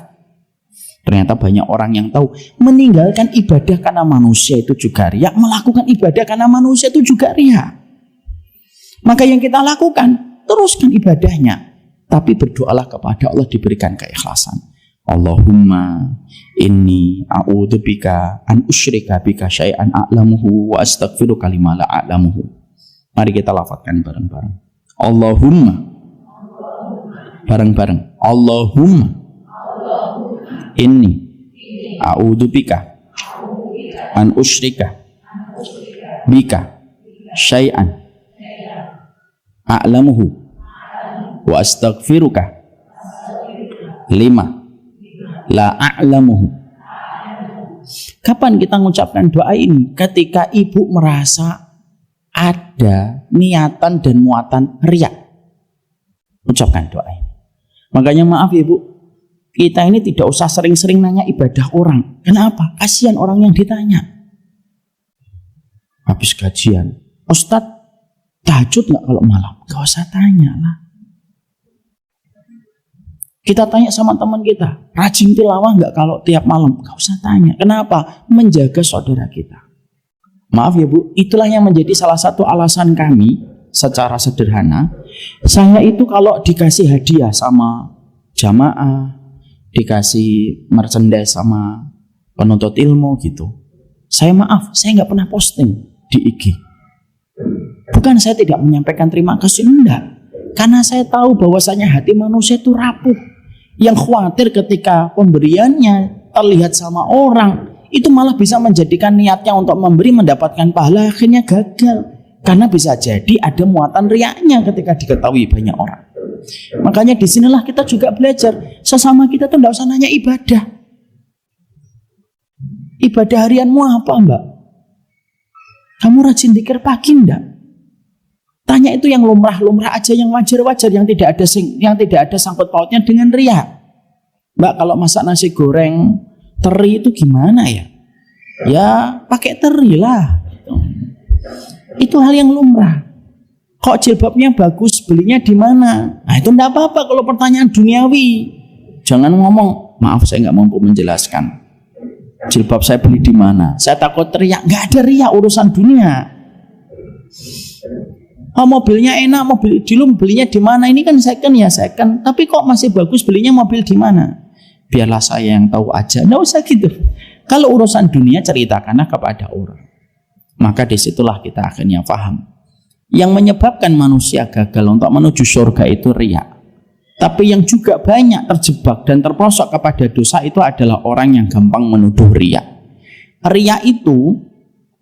Ternyata banyak orang yang tahu meninggalkan ibadah karena manusia itu juga riya, melakukan ibadah karena manusia itu juga riya. Maka yang kita lakukan, teruskan ibadahnya, tapi berdoalah kepada Allah diberikan keikhlasan. Allahumma inni a'udzubika an usyrika bika syai'an a'lamuhu wa astaghfiruka lima la a'lamuhu. Mari kita lafadzkan bareng-bareng. Allahumma, bareng-bareng. Allahumma inni a'udzubika an usyrika bika syai'an a'lamuhu wa astaghfiruka lima la a'lamuhu. Kapan kita mengucapkan doa ini? Ketika ibu merasa ada niatan dan muatan riya, ucapkan doa ini. Makanya maaf ibu, kita ini tidak usah sering-sering nanya ibadah orang. Kenapa? Kasihan orang yang ditanya. Habis gajian, Ustadz tahajud nggak kalau malam? Gak usah tanya lah. Kita tanya sama teman kita, rajin tilawah nggak kalau tiap malam? Gak usah tanya. Kenapa? Menjaga saudara kita. Maaf ya bu, itulah yang menjadi salah satu alasan kami secara sederhana. Saya itu kalau dikasih hadiah sama jamaah, dikasih merchandise sama penuntut ilmu gitu, saya nggak pernah posting di IG. Bukan saya tidak menyampaikan terima kasih, enggak. Karena saya tahu bahwasanya hati manusia itu rapuh. Yang khawatir ketika pemberiannya terlihat sama orang, itu malah bisa menjadikan niatnya untuk memberi mendapatkan pahala, akhirnya gagal. Karena bisa jadi ada muatan riyanya ketika diketahui banyak orang. Makanya disinilah kita juga belajar, sesama kita tuh tidak usah nanya ibadah. Ibadah harianmu apa mbak? Kamu rajin dzikir pagi enggak? Tanya itu yang lumrah-lumrah aja, yang wajar-wajar, yang tidak ada sangkut pautnya dengan riya. Mbak, kalau masak nasi goreng teri itu gimana ya? Ya pakai teri lah. Itu hal yang lumrah. Kok jilbabnya bagus, belinya di mana? Nah itu enggak apa-apa kalau pertanyaan duniawi. Jangan ngomong, maaf saya nggak mampu menjelaskan. Jilbab saya beli di mana? Saya takut teriak. Nggak ada riya, urusan dunia. Oh, mobilnya enak, mobil dulu belinya di mana? Ini kan second ya second. Tapi kok masih bagus, belinya mobil di mana? Biarlah saya yang tahu aja. Nggak usah gitu. Kalau urusan dunia ceritakanlah kepada orang. Maka disitulah kita akhirnya paham. Yang menyebabkan manusia gagal untuk menuju surga itu riya. Tapi yang juga banyak terjebak dan terperosok kepada dosa itu adalah orang yang gampang menuduh riya. Riya itu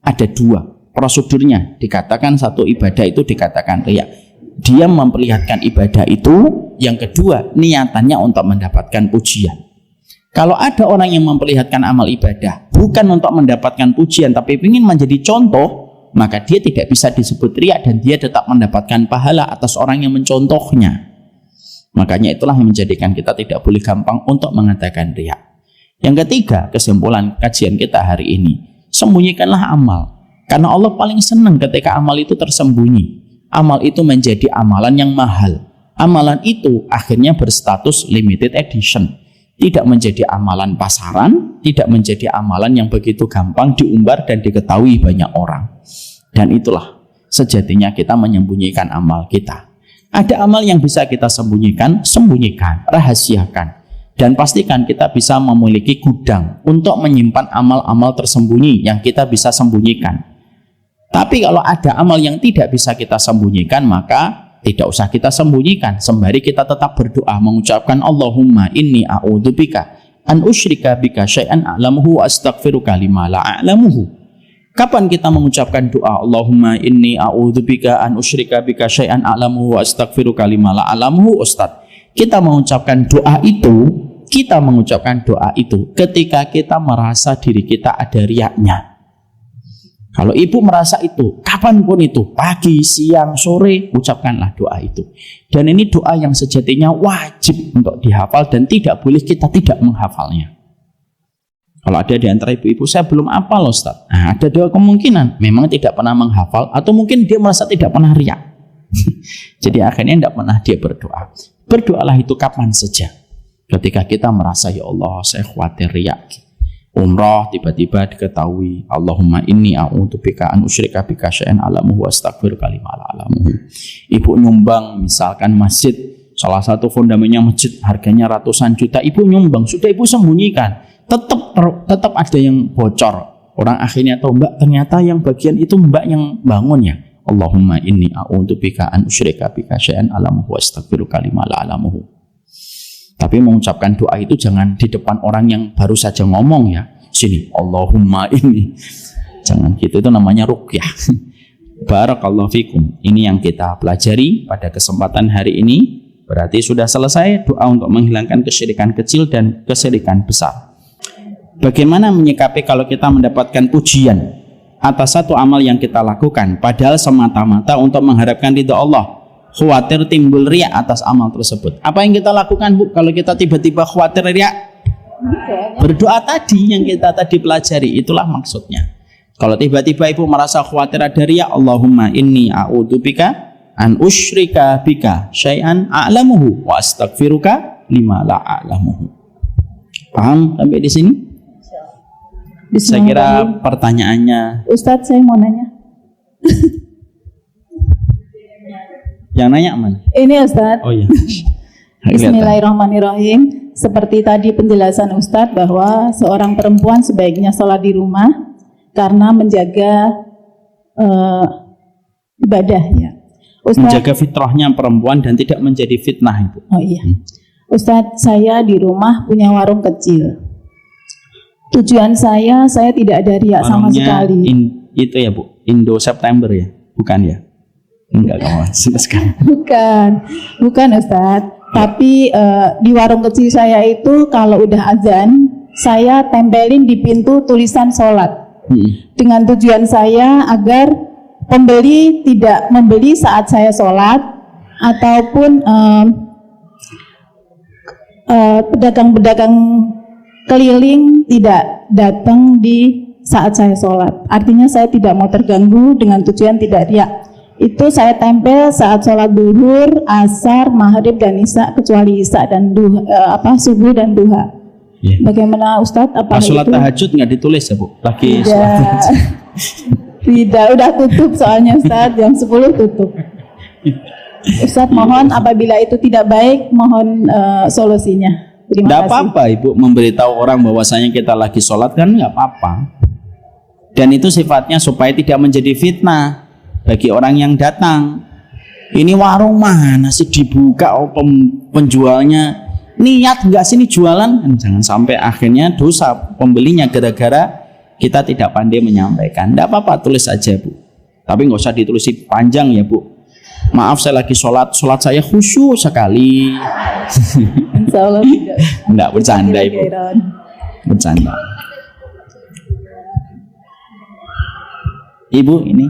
ada dua prosedurnya. Dikatakan satu ibadah itu dikatakan riya. Dia memperlihatkan ibadah itu. Yang kedua, niatannya untuk mendapatkan pujian. Kalau ada orang yang memperlihatkan amal ibadah bukan untuk mendapatkan pujian tapi ingin menjadi contoh, maka dia tidak bisa disebut riya dan dia tetap mendapatkan pahala atas orang yang mencontohnya. Makanya itulah yang menjadikan kita tidak boleh gampang untuk mengatakan riya. Yang ketiga, kesimpulan kajian kita hari ini, sembunyikanlah amal. Karena Allah paling senang ketika amal itu tersembunyi. Amal itu menjadi amalan yang mahal. Amalan itu akhirnya berstatus limited edition. Tidak menjadi amalan pasaran, tidak menjadi amalan yang begitu gampang diumbar dan diketahui banyak orang. Dan itulah sejatinya kita menyembunyikan amal kita. Ada amal yang bisa kita sembunyikan, rahasiakan. Dan pastikan kita bisa memiliki gudang untuk menyimpan amal-amal tersembunyi yang kita bisa sembunyikan. Tapi kalau ada amal yang tidak bisa kita sembunyikan, maka tidak usah kita sembunyikan. Sembari kita tetap berdoa mengucapkan Allahumma inni a'udzubika an usyrika bika syai'an a'lamuhu wa astaghfiruka lima la a'lamuhu. Kapan kita mengucapkan doa Allahumma inni a'udzubika an usyrika bika syai'an a'lamuhu wa astaghfiruka lima la a'lamuhu? Ustaz, kita mengucapkan doa itu ketika kita merasa diri kita ada riyanya. Kalau ibu merasa itu, kapanpun itu, pagi, siang, sore, ucapkanlah doa itu. Dan ini doa yang sejatinya wajib untuk dihafal dan tidak boleh kita tidak menghafalnya. Kalau ada di antara ibu-ibu, saya belum hafal Ustaz. Nah, ada dua kemungkinan, memang tidak pernah menghafal atau mungkin dia merasa tidak pernah riak. Jadi akhirnya tidak pernah dia berdoa. Berdoalah itu kapan saja. Ketika kita merasa, ya Allah, saya khawatir riak. Umrah tiba-tiba diketahui, Allahumma inni a'udzubika an usyrika bika syai'an a'lamuhu wa astaghfiruka lima la a'lamuhu. Ibu nyumbang misalkan masjid, salah satu fondamennya masjid harganya ratusan juta, ibu nyumbang, sudah ibu sembunyikan, tetap ada yang bocor. Orang akhirnya tahu, Mbak, ternyata yang bagian itu Mbak yang bangunnya. Allahumma inni a'udzubika an usyrika bika syai'an a'lamuhu wa astaghfiruka lima la a'lamuhu. Tapi mengucapkan doa itu jangan di depan orang yang baru saja ngomong ya. Sini, Allahumma ini. Jangan gitu, itu namanya ruqyah. Barakallahu fikum. Ini yang kita pelajari pada kesempatan hari ini. Berarti sudah selesai doa untuk menghilangkan kesyirikan kecil dan kesyirikan besar. Bagaimana menyikapi kalau kita mendapatkan pujian atas satu amal yang kita lakukan, padahal semata-mata untuk mengharapkan ridha Allah? Khawatir timbul riya atas amal tersebut. Apa yang kita lakukan, Bu, kalau kita tiba-tiba khawatir riya? Berdoa tadi yang kita tadi pelajari, itulah maksudnya. Kalau tiba-tiba ibu merasa khawatir ada riya, Allahumma inni a'udzubika an usyrika bika syai'an a'lamuhu wa astaghfiruka lima la a'lamuhu. Paham sampai di sini? Saya kira pertanyaannya, Ustadz, saya mau nanya. Yang nanya mana? Ini Ustadz. Oh iya. Bismillahirrahmanirrahim. Seperti tadi penjelasan Ustadz bahwa seorang perempuan sebaiknya sholat di rumah karena menjaga ibadah ya. Ustadz, menjaga fitrahnya perempuan dan tidak menjadi fitnah itu. Oh iya. Ustadz, saya di rumah punya warung kecil. Tujuan saya tidak ada riak sama sekali. Itu ya Bu, Indo September ya? Bukan ya? Enggak kawan, sekarang. Bukan Ustadz. Tapi di warung kecil saya itu kalau udah azan, saya tempelin di pintu tulisan sholat. Dengan tujuan saya agar pembeli tidak membeli saat saya sholat, ataupun pedagang-pedagang keliling tidak datang di saat saya sholat. Artinya saya tidak mau terganggu dengan tujuan tidak riak. Itu saya tempel saat sholat duhur, asar, maghrib dan isya, kecuali isya dan subuh dan duha. Yeah. Bagaimana Ustadz? Apa sholat itu? Tahajud nggak ditulis ya Bu? Lagi tidak. Sholat. Tidak, udah tutup soalnya Ustadz, jam 10 tutup. Ustadz, mohon apabila itu tidak baik, mohon solusinya. Terima kasih. Tidak apa-apa Ibu memberitahu orang bahwasanya kita lagi sholat, kan nggak apa-apa. Dan itu sifatnya supaya tidak menjadi fitnah bagi orang yang datang. Ini warung mana sih dibuka, penjualnya niat nggak sini jualan? Jangan sampai akhirnya dosa pembelinya gara-gara kita tidak pandai menyampaikan. Tidak apa-apa, tulis saja Bu. Tapi nggak usah ditulis panjang ya Bu. Maaf, saya lagi sholat saya khusyuk sekali. Insya Allah tidak. Enggak, bercanda Ibu. Bercanda. Ibu ini.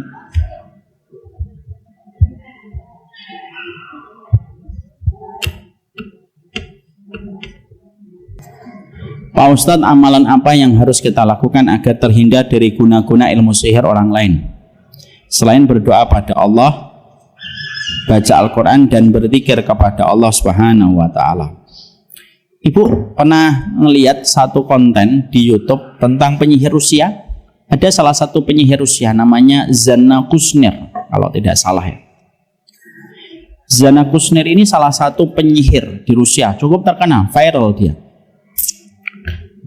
Pak Ustadz, amalan apa yang harus kita lakukan agar terhindar dari guna-guna ilmu sihir orang lain? Selain berdoa pada Allah, baca Al-Quran dan berzikir kepada Allah Subhanahu wa Ta'ala. Ibu pernah melihat satu konten di YouTube tentang penyihir Rusia? Ada salah satu penyihir Rusia namanya Zana Kushner, kalau tidak salah ya. Zana Kushner ini salah satu penyihir di Rusia, cukup terkenal, viral dia.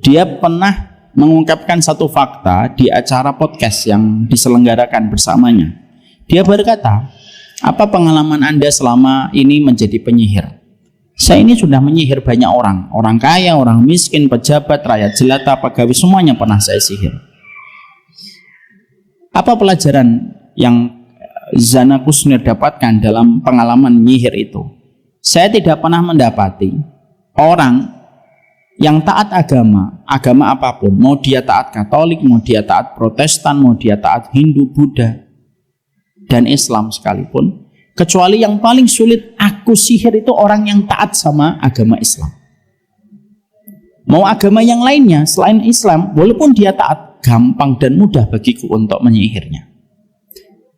Dia pernah mengungkapkan satu fakta di acara podcast yang diselenggarakan bersamanya. Dia berkata, apa pengalaman Anda selama ini menjadi penyihir? Saya ini sudah menyihir banyak orang. Orang kaya, orang miskin, pejabat, rakyat jelata, pegawai, semuanya pernah saya sihir. Apa pelajaran yang Zana Kushner dapatkan dalam pengalaman menyihir itu? Saya tidak pernah mendapati orang yang taat agama apapun, mau dia taat Katolik, mau dia taat Protestan, mau dia taat Hindu, Buddha, dan Islam sekalipun, kecuali yang paling sulit aku sihir itu orang yang taat sama agama Islam. Mau agama yang lainnya selain Islam, walaupun dia taat, gampang dan mudah bagiku untuk menyihirnya.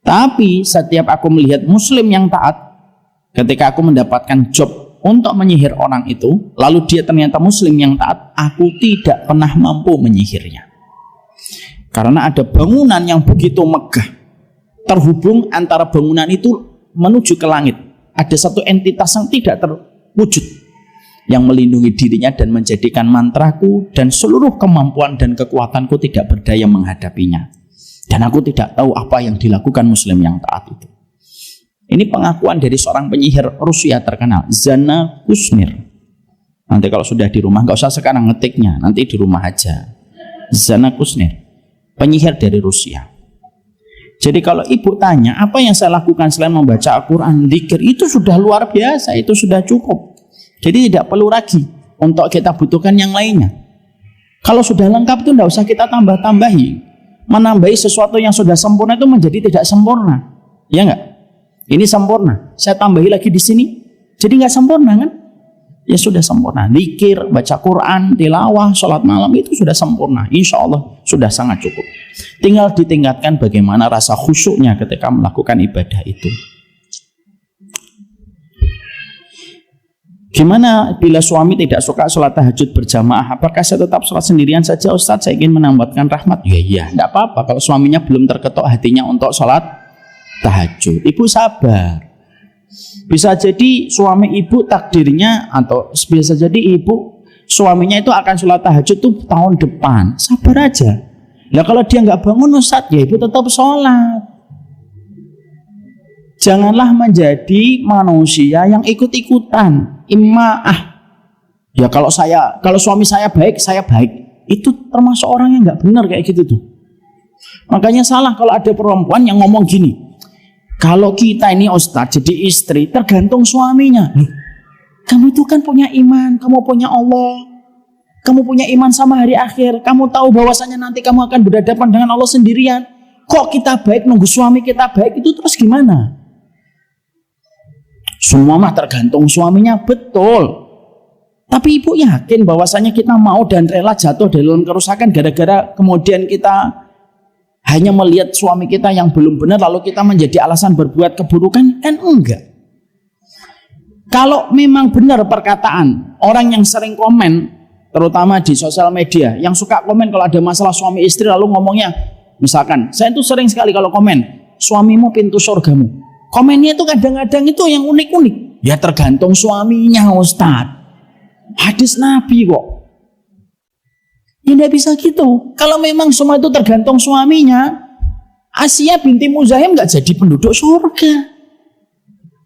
Tapi setiap aku melihat Muslim yang taat, ketika aku mendapatkan job untuk menyihir orang itu, lalu dia ternyata Muslim yang taat, aku tidak pernah mampu menyihirnya. Karena ada bangunan yang begitu megah, terhubung antara bangunan itu menuju ke langit. Ada satu entitas yang tidak terwujud, yang melindungi dirinya dan menjadikan mantraku dan seluruh kemampuan dan kekuatanku tidak berdaya menghadapinya. Dan aku tidak tahu apa yang dilakukan Muslim yang taat itu. Ini pengakuan dari seorang penyihir Rusia terkenal, Zana Kusnir. Nanti kalau sudah di rumah, nggak usah sekarang ngetiknya, nanti di rumah aja. Zana Kusnir, penyihir dari Rusia. Jadi kalau ibu tanya, apa yang saya lakukan selain membaca Al-Quran, dzikir, itu sudah luar biasa, itu sudah cukup. Jadi tidak perlu lagi untuk kita butuhkan yang lainnya. Kalau sudah lengkap itu tidak usah kita tambah-tambahi. Menambahi sesuatu yang sudah sempurna itu menjadi tidak sempurna, ya enggak? Ini sempurna, saya tambahi lagi di sini, jadi nggak sempurna kan? Ya sudah sempurna. Dzikir, baca Quran, tilawah, sholat malam itu sudah sempurna. Insya Allah sudah sangat cukup. Tinggal ditingkatkan bagaimana rasa khusyuknya ketika melakukan ibadah itu. Gimana bila suami tidak suka sholat tahajud berjamaah? Apakah saya tetap sholat sendirian saja, Ustadz? Saya ingin menambahkan rahmat. Ya, tidak apa-apa. Kalau suaminya belum terketok hatinya untuk sholat tahajud, ibu sabar. Bisa jadi suami ibu takdirnya, atau bisa jadi ibu suaminya itu akan sholat tahajud tuh tahun depan. Sabar aja. Ya kalau dia nggak bangun, Ustadz, ya ibu tetap sholat. Janganlah menjadi manusia yang ikut-ikutan. Ya kalau suami saya baik, saya baik. Itu termasuk orang yang nggak benar kayak gitu tuh. Makanya salah kalau ada perempuan yang ngomong gini. Kalau kita ini Ustadz jadi istri, tergantung suaminya. Kamu itu kan punya iman, kamu punya Allah, kamu punya iman sama hari akhir. Kamu tahu bahwasanya nanti kamu akan berhadapan dengan Allah sendirian. Kok kita baik nunggu suami kita baik itu terus gimana? Semua mah tergantung suaminya, betul. Tapi ibu yakin bahwasanya kita mau dan rela jatuh dalam kerusakan gara-gara kemudian kita hanya melihat suami kita yang belum benar lalu kita menjadi alasan berbuat keburukan? Kan enggak. Kalau memang benar perkataan orang yang sering komen, terutama di sosial media, yang suka komen kalau ada masalah suami istri lalu ngomongnya, misalkan, saya itu sering sekali kalau komen, suamimu pintu surgamu. Komennya itu kadang-kadang itu yang unik-unik. Ya tergantung suaminya, Ustadz. Hadis Nabi kok. Ya tidak bisa gitu. Kalau memang semua itu tergantung suaminya, Asia binti Muzahim nggak jadi penduduk surga.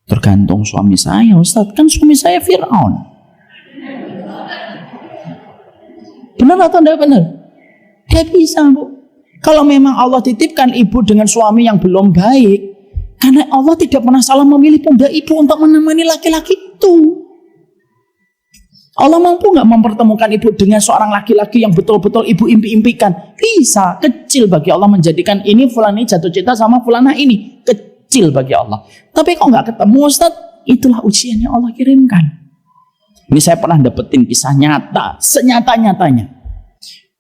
Tergantung suami saya, Ustadz. Kan suami saya Fir'aun. Benar atau tidak benar? Tidak bisa, Bu. Kalau memang Allah titipkan ibu dengan suami yang belum baik, karena Allah tidak pernah salah memilih pundak ibu untuk menemani laki-laki itu. Allah mampu nggak mempertemukan ibu dengan seorang laki-laki yang betul-betul ibu impi-impikan? Bisa. Kecil bagi Allah menjadikan ini fulan ini jatuh cinta sama fulana ini. Kecil bagi Allah. Tapi kok nggak ketemu, Ustadz? Itulah ujian yang Allah kirimkan. Ini saya pernah dapetin kisah nyata, senyata-nyatanya,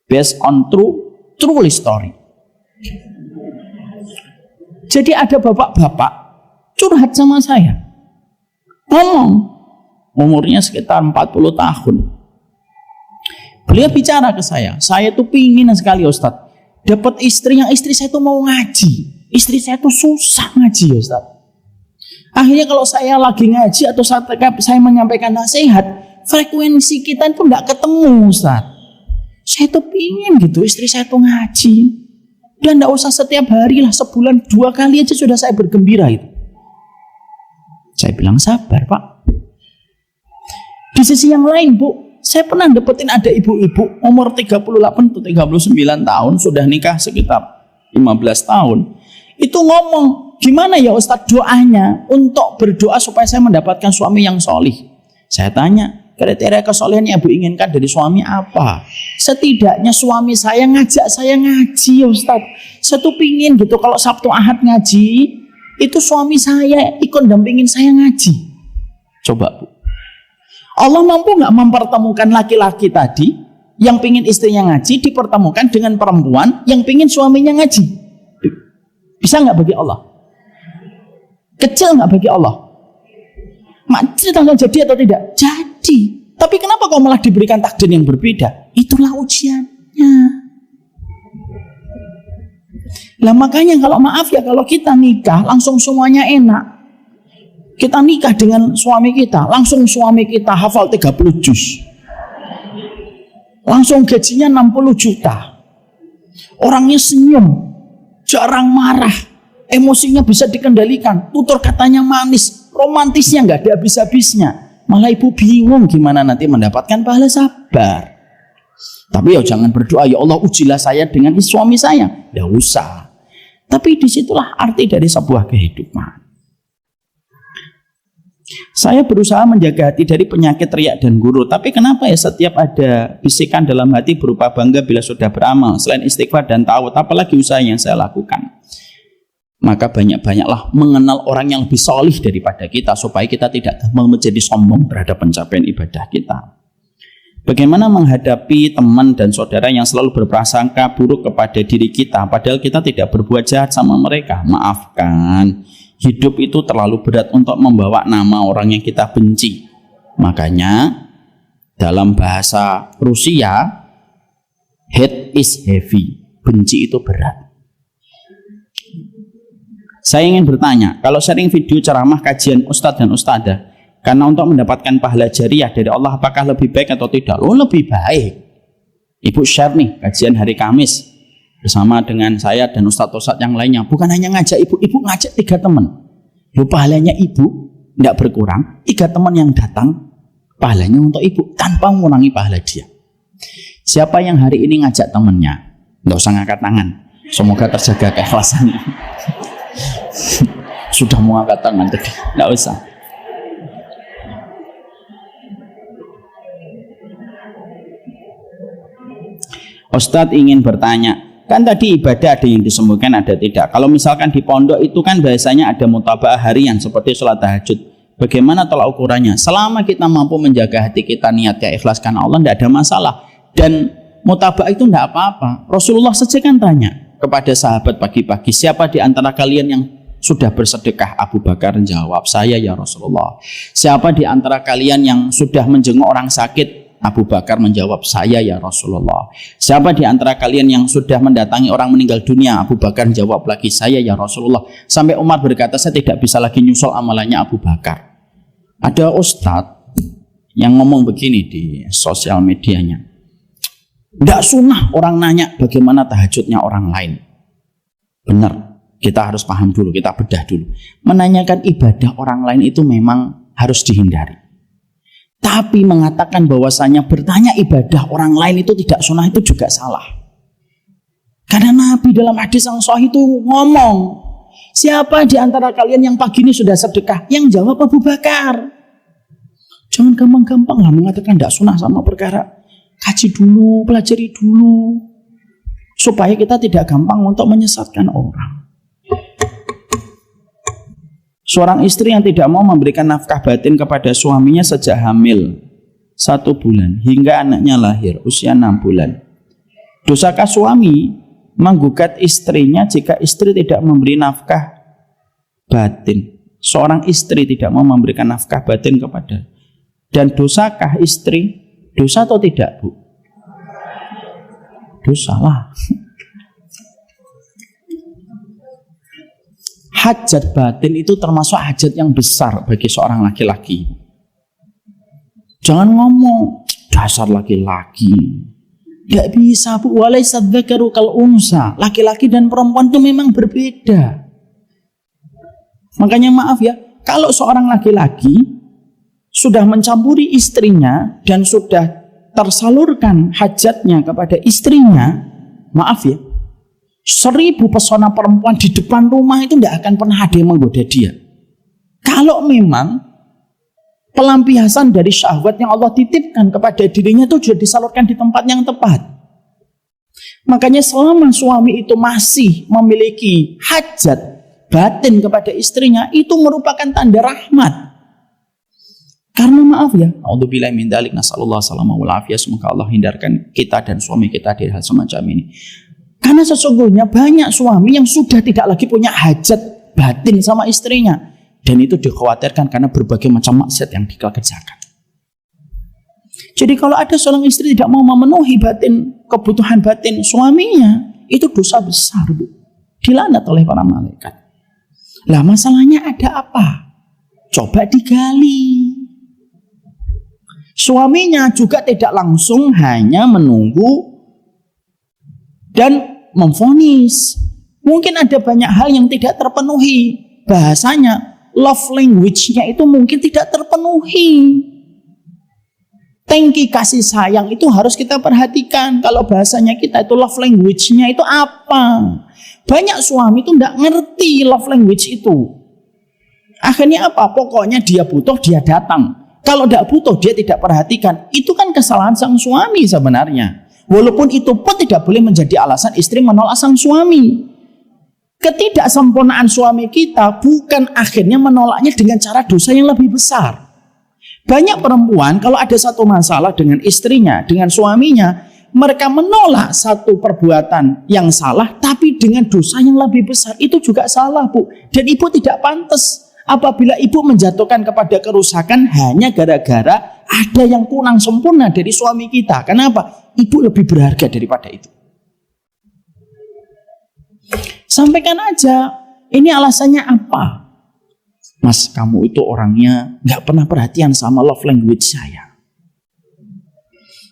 based on true story. Jadi ada bapak-bapak curhat sama saya, ngomong, umurnya sekitar 40 tahun. Beliau bicara ke saya tuh pingin sekali Ustadz dapat istri yang istri saya tuh mau ngaji. Istri saya tuh susah ngaji, Ustadz. Akhirnya kalau saya lagi ngaji atau saya menyampaikan nasihat, frekuensi kita pun nggak ketemu, Ustadz. Saya tuh pingin gitu istri saya tuh ngaji. Dan tidak usah setiap hari lah, sebulan 2 kali aja sudah saya bergembira itu. Saya bilang sabar, Pak. Di sisi yang lain, Bu, saya pernah dapetin ada ibu-ibu umur 38 atau 39 tahun, sudah nikah sekitar 15 tahun. Itu ngomong, gimana ya Ustadz doanya untuk berdoa supaya saya mendapatkan suami yang solih? Saya tanya, Kriteria kesolehan yang Ibu inginkan dari suami apa? Setidaknya suami saya ngajak saya ngaji, Ustaz. Saya tuh pingin gitu kalau Sabtu Ahad ngaji, itu suami saya ikut dampingin saya ngaji. Coba Bu. Allah mampu nggak mempertemukan laki-laki tadi yang pingin istrinya ngaji dipertemukan dengan perempuan yang pingin suaminya ngaji? Bisa nggak bagi Allah? Kecil nggak bagi Allah? Ceritanya jadi atau tidak? Jadi. Tapi kenapa kok malah diberikan takdir yang berbeda? Itulah ujiannya. Lah makanya kalau maaf ya, kalau kita nikah langsung semuanya enak. Kita nikah dengan suami kita, langsung suami kita hafal 30 juz. Langsung gajinya 60 juta. Orangnya senyum, jarang marah, emosinya bisa dikendalikan, tutur katanya manis, romantisnya nggak ada habis-habisnya. Malah ibu bingung gimana nanti mendapatkan pahala sabar. Tapi ya jangan berdoa, ya Allah ujilah saya dengan suami saya. Ya usah. Tapi disitulah arti dari sebuah kehidupan. Saya berusaha menjaga hati dari penyakit riak dan gurur. Tapi kenapa ya setiap ada bisikan dalam hati berupa bangga bila sudah beramal, selain istighfar dan ta'awud, apalagi usaha yang saya lakukan? Maka banyak-banyaklah mengenal orang yang lebih solih daripada kita, supaya kita tidak menjadi sombong terhadap pencapaian ibadah kita. Bagaimana menghadapi teman dan saudara yang selalu berprasangka buruk kepada diri kita, padahal kita tidak berbuat jahat sama mereka? Maafkan, hidup itu terlalu berat untuk membawa nama orang yang kita benci. Makanya dalam bahasa Rusia, hate is heavy, benci itu berat. Saya ingin bertanya, kalau sharing video ceramah kajian ustadz dan ustadzah karena untuk mendapatkan pahala jariah dari Allah, apakah lebih baik atau tidak? Oh, lebih baik. Ibu share nih kajian hari Kamis bersama dengan saya dan ustadz-ustadz yang lainnya. Bukan hanya ngajak ibu ngajak 3 teman. Loh, pahalanya ibu tidak berkurang. 3 teman yang datang, pahalanya untuk ibu tanpa mengurangi pahala dia. Siapa yang hari ini ngajak temannya? Nggak usah ngangkat tangan. Semoga terjaga keikhlasannya. Sudah mau angkat tangan tadi, nggak usah. Ustadz ingin bertanya, kan tadi ibadah ada yang disembunyikan, ada tidak. Kalau misalkan di pondok itu kan biasanya ada mutabaah harian seperti sholat tahajud. Bagaimana tolak ukurnya? Selama kita mampu menjaga hati kita, niatnya ikhlas karena Allah, tidak ada masalah. Dan mutabaah itu tidak apa-apa. Rasulullah saja kan tanya kepada sahabat pagi-pagi, siapa di antara kalian yang sudah bersedekah? Abu Bakar jawab, saya ya Rasulullah. Siapa di antara kalian yang sudah menjenguk orang sakit? Abu Bakar menjawab, saya ya Rasulullah. Siapa di antara kalian yang sudah mendatangi orang meninggal dunia? Abu Bakar jawab lagi, saya ya Rasulullah. Sampai Umar berkata, saya tidak bisa lagi nyusul amalannya Abu Bakar. Ada ustadz yang ngomong begini di sosial medianya, tidak sunnah orang nanya bagaimana tahajudnya orang lain. Benar. Kita harus paham dulu, kita bedah dulu. Menanyakan ibadah orang lain itu memang harus dihindari. Tapi mengatakan bahwasanya bertanya ibadah orang lain itu tidak sunnah, itu juga salah. Karena Nabi dalam hadis yang sahih itu ngomong, siapa di antara kalian yang pagi ini sudah sedekah? Yang jawab Abu Bakar. Jangan gampang-gampang lah mengatakan tidak sunnah sama perkara. Kaji dulu, pelajari dulu, supaya kita tidak gampang untuk menyesatkan orang. Seorang istri yang tidak mau memberikan nafkah batin kepada suaminya sejak hamil 1 bulan hingga anaknya lahir usia 6 bulan. Dosakah suami menggugat istrinya jika istri tidak memberi nafkah batin? Seorang istri tidak mau memberikan nafkah batin kepada, dan dosakah istri? Dosa atau tidak, Bu? Dosa lah. Hajat batin itu termasuk hajat yang besar bagi seorang laki-laki. Jangan ngomong dasar laki-laki. Gak bisa, Bu. Walaysa dzakaru kal unsa. Laki-laki dan perempuan itu memang berbeda. Makanya maaf ya, kalau seorang laki-laki sudah mencampuri istrinya dan sudah tersalurkan hajatnya kepada istrinya, maaf ya, 1000 pesona perempuan di depan rumah itu tidak akan pernah ada yang menggoda dia. Kalau memang Pelampiasan dari syahwat yang Allah titipkan kepada dirinya itu sudah disalurkan di tempat yang tepat. Makanya selama suami itu masih memiliki hajat batin kepada istrinya, itu merupakan tanda rahmat. Karena maaf ya, a'udzubillahi min dzalik, nasallallahu alaihi wasallam, semoga Allah hindarkan kita dan suami kita dari hal semacam ini. Karena sesungguhnya banyak suami yang sudah tidak lagi punya hajat batin sama istrinya. Dan itu dikhawatirkan karena berbagai macam maksiat yang dikerjakan. Jadi kalau ada seorang istri tidak mau memenuhi kebutuhan batin suaminya, itu dosa besar, Bu. Dilaknat oleh para malaikat. Lah masalahnya ada apa? Coba digali. Suaminya juga tidak langsung hanya menunggu dan memvonis. Mungkin ada banyak hal yang tidak terpenuhi. Bahasanya, love language-nya itu mungkin tidak terpenuhi. Tangki kasih sayang itu harus kita perhatikan. Kalau bahasanya kita itu love language-nya itu apa? Banyak suami itu tidak ngerti love language itu. Akhirnya apa? Pokoknya dia butuh, dia datang. Kalau tidak butuh, dia tidak perhatikan. Itu kan kesalahan sang suami sebenarnya. Walaupun itu pun tidak boleh menjadi alasan istri menolak sang suami. Ketidaksempurnaan suami kita bukan akhirnya menolaknya dengan cara dosa yang lebih besar. Banyak perempuan kalau ada satu masalah dengan istrinya, dengan suaminya, mereka menolak satu perbuatan yang salah tapi dengan dosa yang lebih besar. Itu juga salah, Bu. Dan ibu tidak pantas apabila ibu menjatuhkan kepada kerusakan hanya gara-gara ada yang kurang sempurna dari suami kita. Kenapa? Ibu lebih berharga daripada itu. Sampaikan aja, ini alasannya apa? Mas, kamu itu orangnya gak pernah perhatian sama love language saya.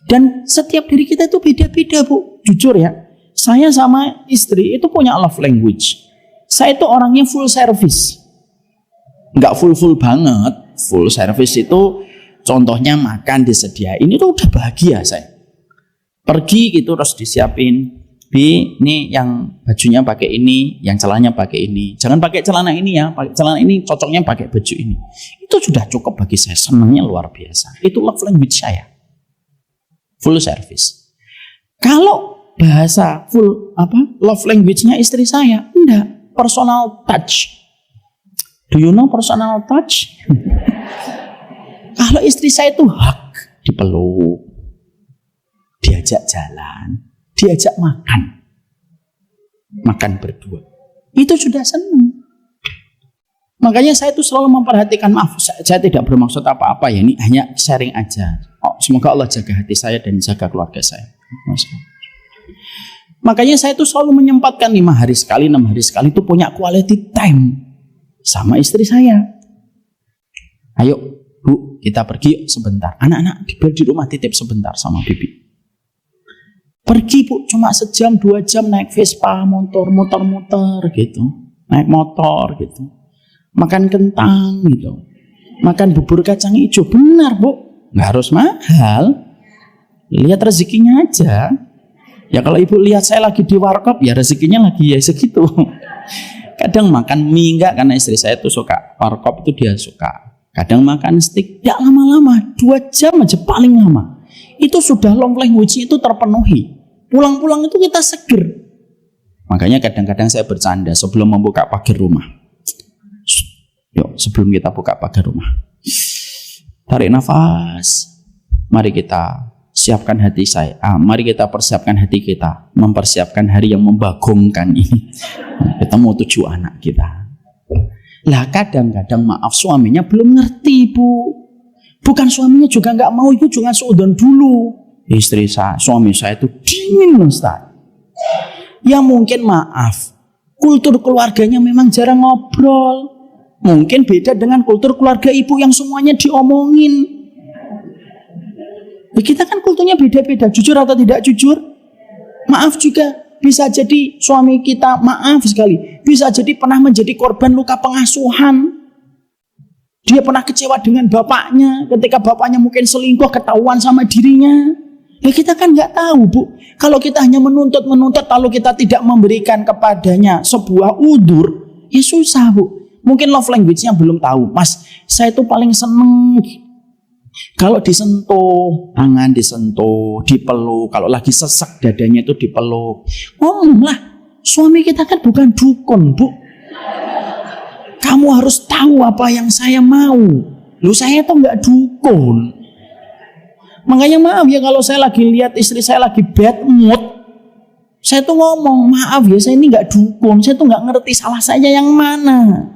Dan setiap diri kita itu beda-beda, Bu. Jujur ya, saya sama istri itu punya love language. Saya itu orangnya full service. Gak full banget. Full service itu contohnya makan disediain, itu udah bahagia saya. Pergi gitu terus disiapin. Bi, ini yang bajunya pakai ini, yang celananya pakai ini. Jangan pakai celana ini ya, pakai celana ini cocoknya pakai baju ini. Itu sudah cukup bagi saya, senangnya luar biasa. Itu love language saya. Full service. Kalau bahasa love language-nya istri saya, enggak, personal touch. Do you know personal touch? Kalau istri saya itu hug, dipeluk, diajak jalan, diajak makan berdua, itu sudah senang. Makanya saya itu selalu memperhatikan, maaf saya tidak bermaksud apa-apa ya, ini hanya sharing aja. Semoga Allah jaga hati saya dan jaga keluarga saya. Makanya saya itu selalu menyempatkan 5 hari sekali, 6 hari sekali itu punya quality time sama istri saya. Ayo Bu, kita pergi sebentar. Anak-anak di rumah titip sebentar sama bibi. Pergi Bu, cuma sejam 2 jam naik Vespa, muter-muter gitu. Naik motor gitu. Makan kentang gitu. Makan bubur kacang hijau. Benar Bu, nggak harus mahal. Lihat rezekinya aja. Ya kalau ibu lihat saya lagi di warkop, ya rezekinya lagi ya segitu. Kadang makan mie enggak, karena istri saya tuh suka warkop, itu dia suka. Kadang makan steak, tidak lama-lama, 2 jam aja paling lama. Itu sudah love language itu terpenuhi. Pulang-pulang itu kita seger. Makanya kadang-kadang saya bercanda sebelum membuka pagar rumah. Yuk, sebelum kita buka pagar rumah, tarik nafas. Mari kita siapkan hati saya. Mari kita persiapkan hati kita, mempersiapkan hari yang membagongkan ini. Kita mau 7 anak kita. Lah kadang-kadang maaf suaminya belum ngerti, Bu. Bukan suaminya juga nggak mau, ibu jangan seudon dulu. Istri saya, suami saya itu dingin, Ustaz. Ya mungkin maaf, kultur keluarganya memang jarang ngobrol. Mungkin beda dengan kultur keluarga ibu yang semuanya diomongin. Ya, kita kan kulturnya beda-beda, jujur atau tidak jujur. Maaf juga, bisa jadi suami kita, maaf sekali, bisa jadi pernah menjadi korban luka pengasuhan. Dia pernah kecewa dengan bapaknya, ketika bapaknya mungkin selingkuh, ketahuan sama dirinya. Ya kita kan nggak tahu, Bu. Kalau kita hanya menuntut, lalu kita tidak memberikan kepadanya sebuah udzur, ya susah, Bu. Mungkin love language-nya belum tahu. Mas, saya itu paling seneng Kalau disentuh, tangan disentuh, dipeluk, kalau lagi sesak dadanya itu dipeluk. Ngomonglah, suami kita kan bukan dukun, Bu. Kamu harus tahu apa yang saya mau. Lu saya tuh nggak dukun. Makanya maaf ya kalau saya lagi lihat istri saya lagi bad mood, saya tuh ngomong, maaf ya saya ini nggak dukun, saya tuh nggak ngerti salah saya yang mana.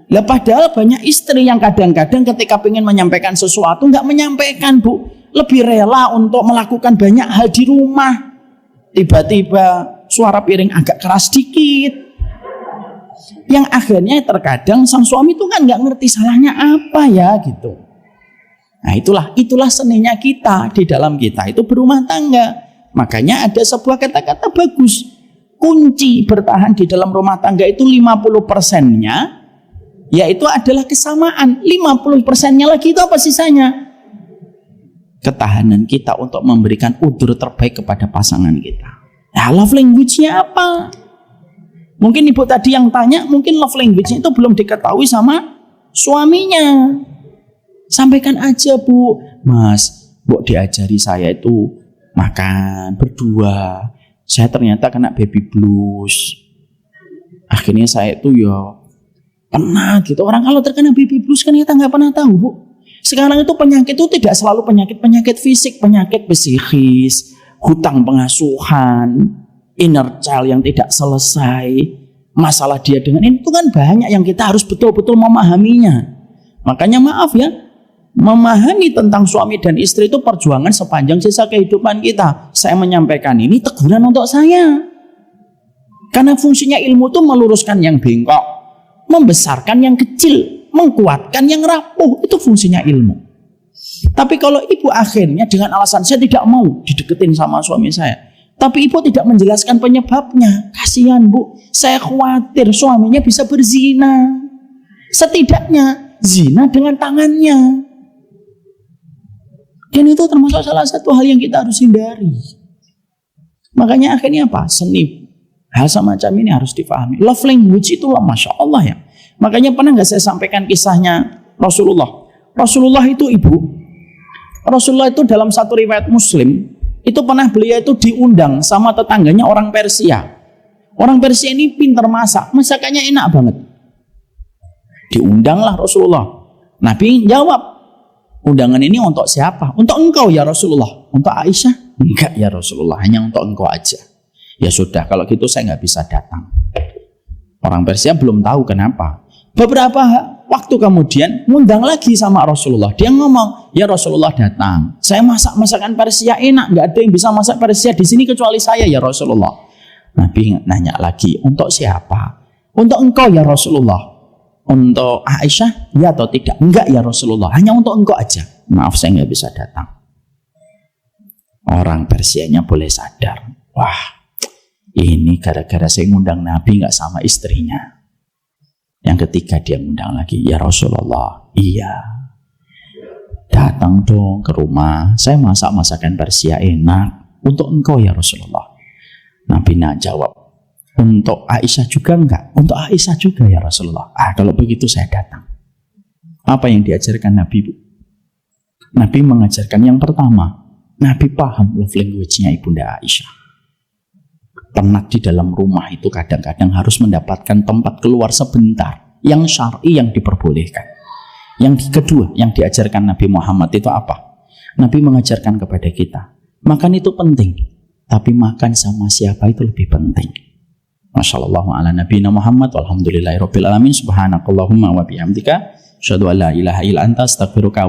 Lah padahal banyak istri yang kadang-kadang ketika ingin menyampaikan sesuatu nggak menyampaikan, Bu. Lebih rela untuk melakukan banyak hal di rumah. Tiba-tiba suara piring agak keras dikit. Yang akhirnya terkadang sang suami itu kan nggak ngerti salahnya apa ya gitu. Nah itulah seninya kita di dalam kita itu berumah tangga. Makanya ada sebuah kata-kata bagus. Kunci bertahan di dalam rumah tangga itu 50%-nya yaitu adalah kesamaan. 50%-nya lagi itu apa sisanya? Ketahanan kita untuk memberikan udzur terbaik kepada pasangan kita. Nah, love language-nya apa? Mungkin ibu tadi yang tanya, mungkin love language-nya itu belum diketahui sama suaminya. Sampaikan aja, Bu. Mas, Bu diajari saya itu makan berdua. Saya ternyata kena baby blues. Akhirnya saya itu ya penat gitu. Orang kalau terkena baby blues kan kita nggak pernah tahu, Bu. Sekarang itu penyakit itu tidak selalu penyakit fisik, penyakit psikis, hutang pengasuhan, inner child yang tidak selesai, masalah dia dengan ini itu kan banyak yang kita harus betul-betul memahaminya. Makanya maaf ya, memahami tentang suami dan istri itu perjuangan sepanjang sisa kehidupan kita. Saya menyampaikan ini teguran untuk saya. Karena fungsinya ilmu itu meluruskan yang bengkok, membesarkan yang kecil, mengkuatkan yang rapuh. Itu fungsinya ilmu. Tapi kalau ibu akhirnya dengan alasan saya tidak mau dideketin sama suami saya, tapi ibu tidak menjelaskan penyebabnya, kasihan, Bu. Saya khawatir suaminya bisa berzina. Setidaknya zina dengan tangannya. Dan itu termasuk salah satu hal yang kita harus hindari. Makanya akhirnya apa? Seni hal semacam ini harus difahami. Love language itu Masya Allah ya. Makanya pernah nggak saya sampaikan kisahnya Rasulullah. Rasulullah itu ibu. Rasulullah itu dalam satu riwayat Muslim, itu pernah beliau itu diundang sama tetangganya orang Persia. Orang Persia ini pintar masak. Masakannya enak banget. Diundanglah Rasulullah. Nabi jawab, undangan ini untuk siapa? Untuk engkau ya Rasulullah. Untuk Aisyah? Enggak ya Rasulullah, hanya untuk engkau aja. Ya sudah, kalau gitu saya nggak bisa datang. Orang Persia belum tahu kenapa. Beberapa waktu kemudian ngundang lagi sama Rasulullah. Dia ngomong, ya Rasulullah datang. Saya masak masakan Persia enak, nggak ada yang bisa masak Persia di sini kecuali saya ya Rasulullah. Nabi nanya lagi, untuk siapa? Untuk engkau ya Rasulullah. Untuk Aisyah, ya atau tidak? Enggak ya Rasulullah, hanya untuk engkau aja. Maaf saya nggak bisa datang. Orang Persianya boleh sadar, wah ini gara-gara saya ngundang Nabi nggak sama istrinya. Yang ketiga dia ngundang lagi, ya Rasulullah, iya. Datang dong ke rumah, saya masak masakan Persia enak. Untuk engkau ya Rasulullah. Nabi jawab, untuk Aisyah juga enggak? Untuk Aisyah juga ya Rasulullah. Kalau begitu saya datang. Apa yang diajarkan Nabi, Bu? Nabi mengajarkan yang pertama, Nabi paham love language-nya Ibunda Aisyah. Penat di dalam rumah itu kadang-kadang harus mendapatkan tempat keluar sebentar yang syar'i yang diperbolehkan. Yang kedua yang diajarkan Nabi Muhammad itu apa? Nabi mengajarkan kepada kita, makan itu penting, tapi makan sama siapa itu lebih penting. Masyaallah ala nabiyina Muhammad walhamdulillahirabbil alamin subhanakallahumma wa bihamdika asyhadu an la ilaha illa anta astaghfiruka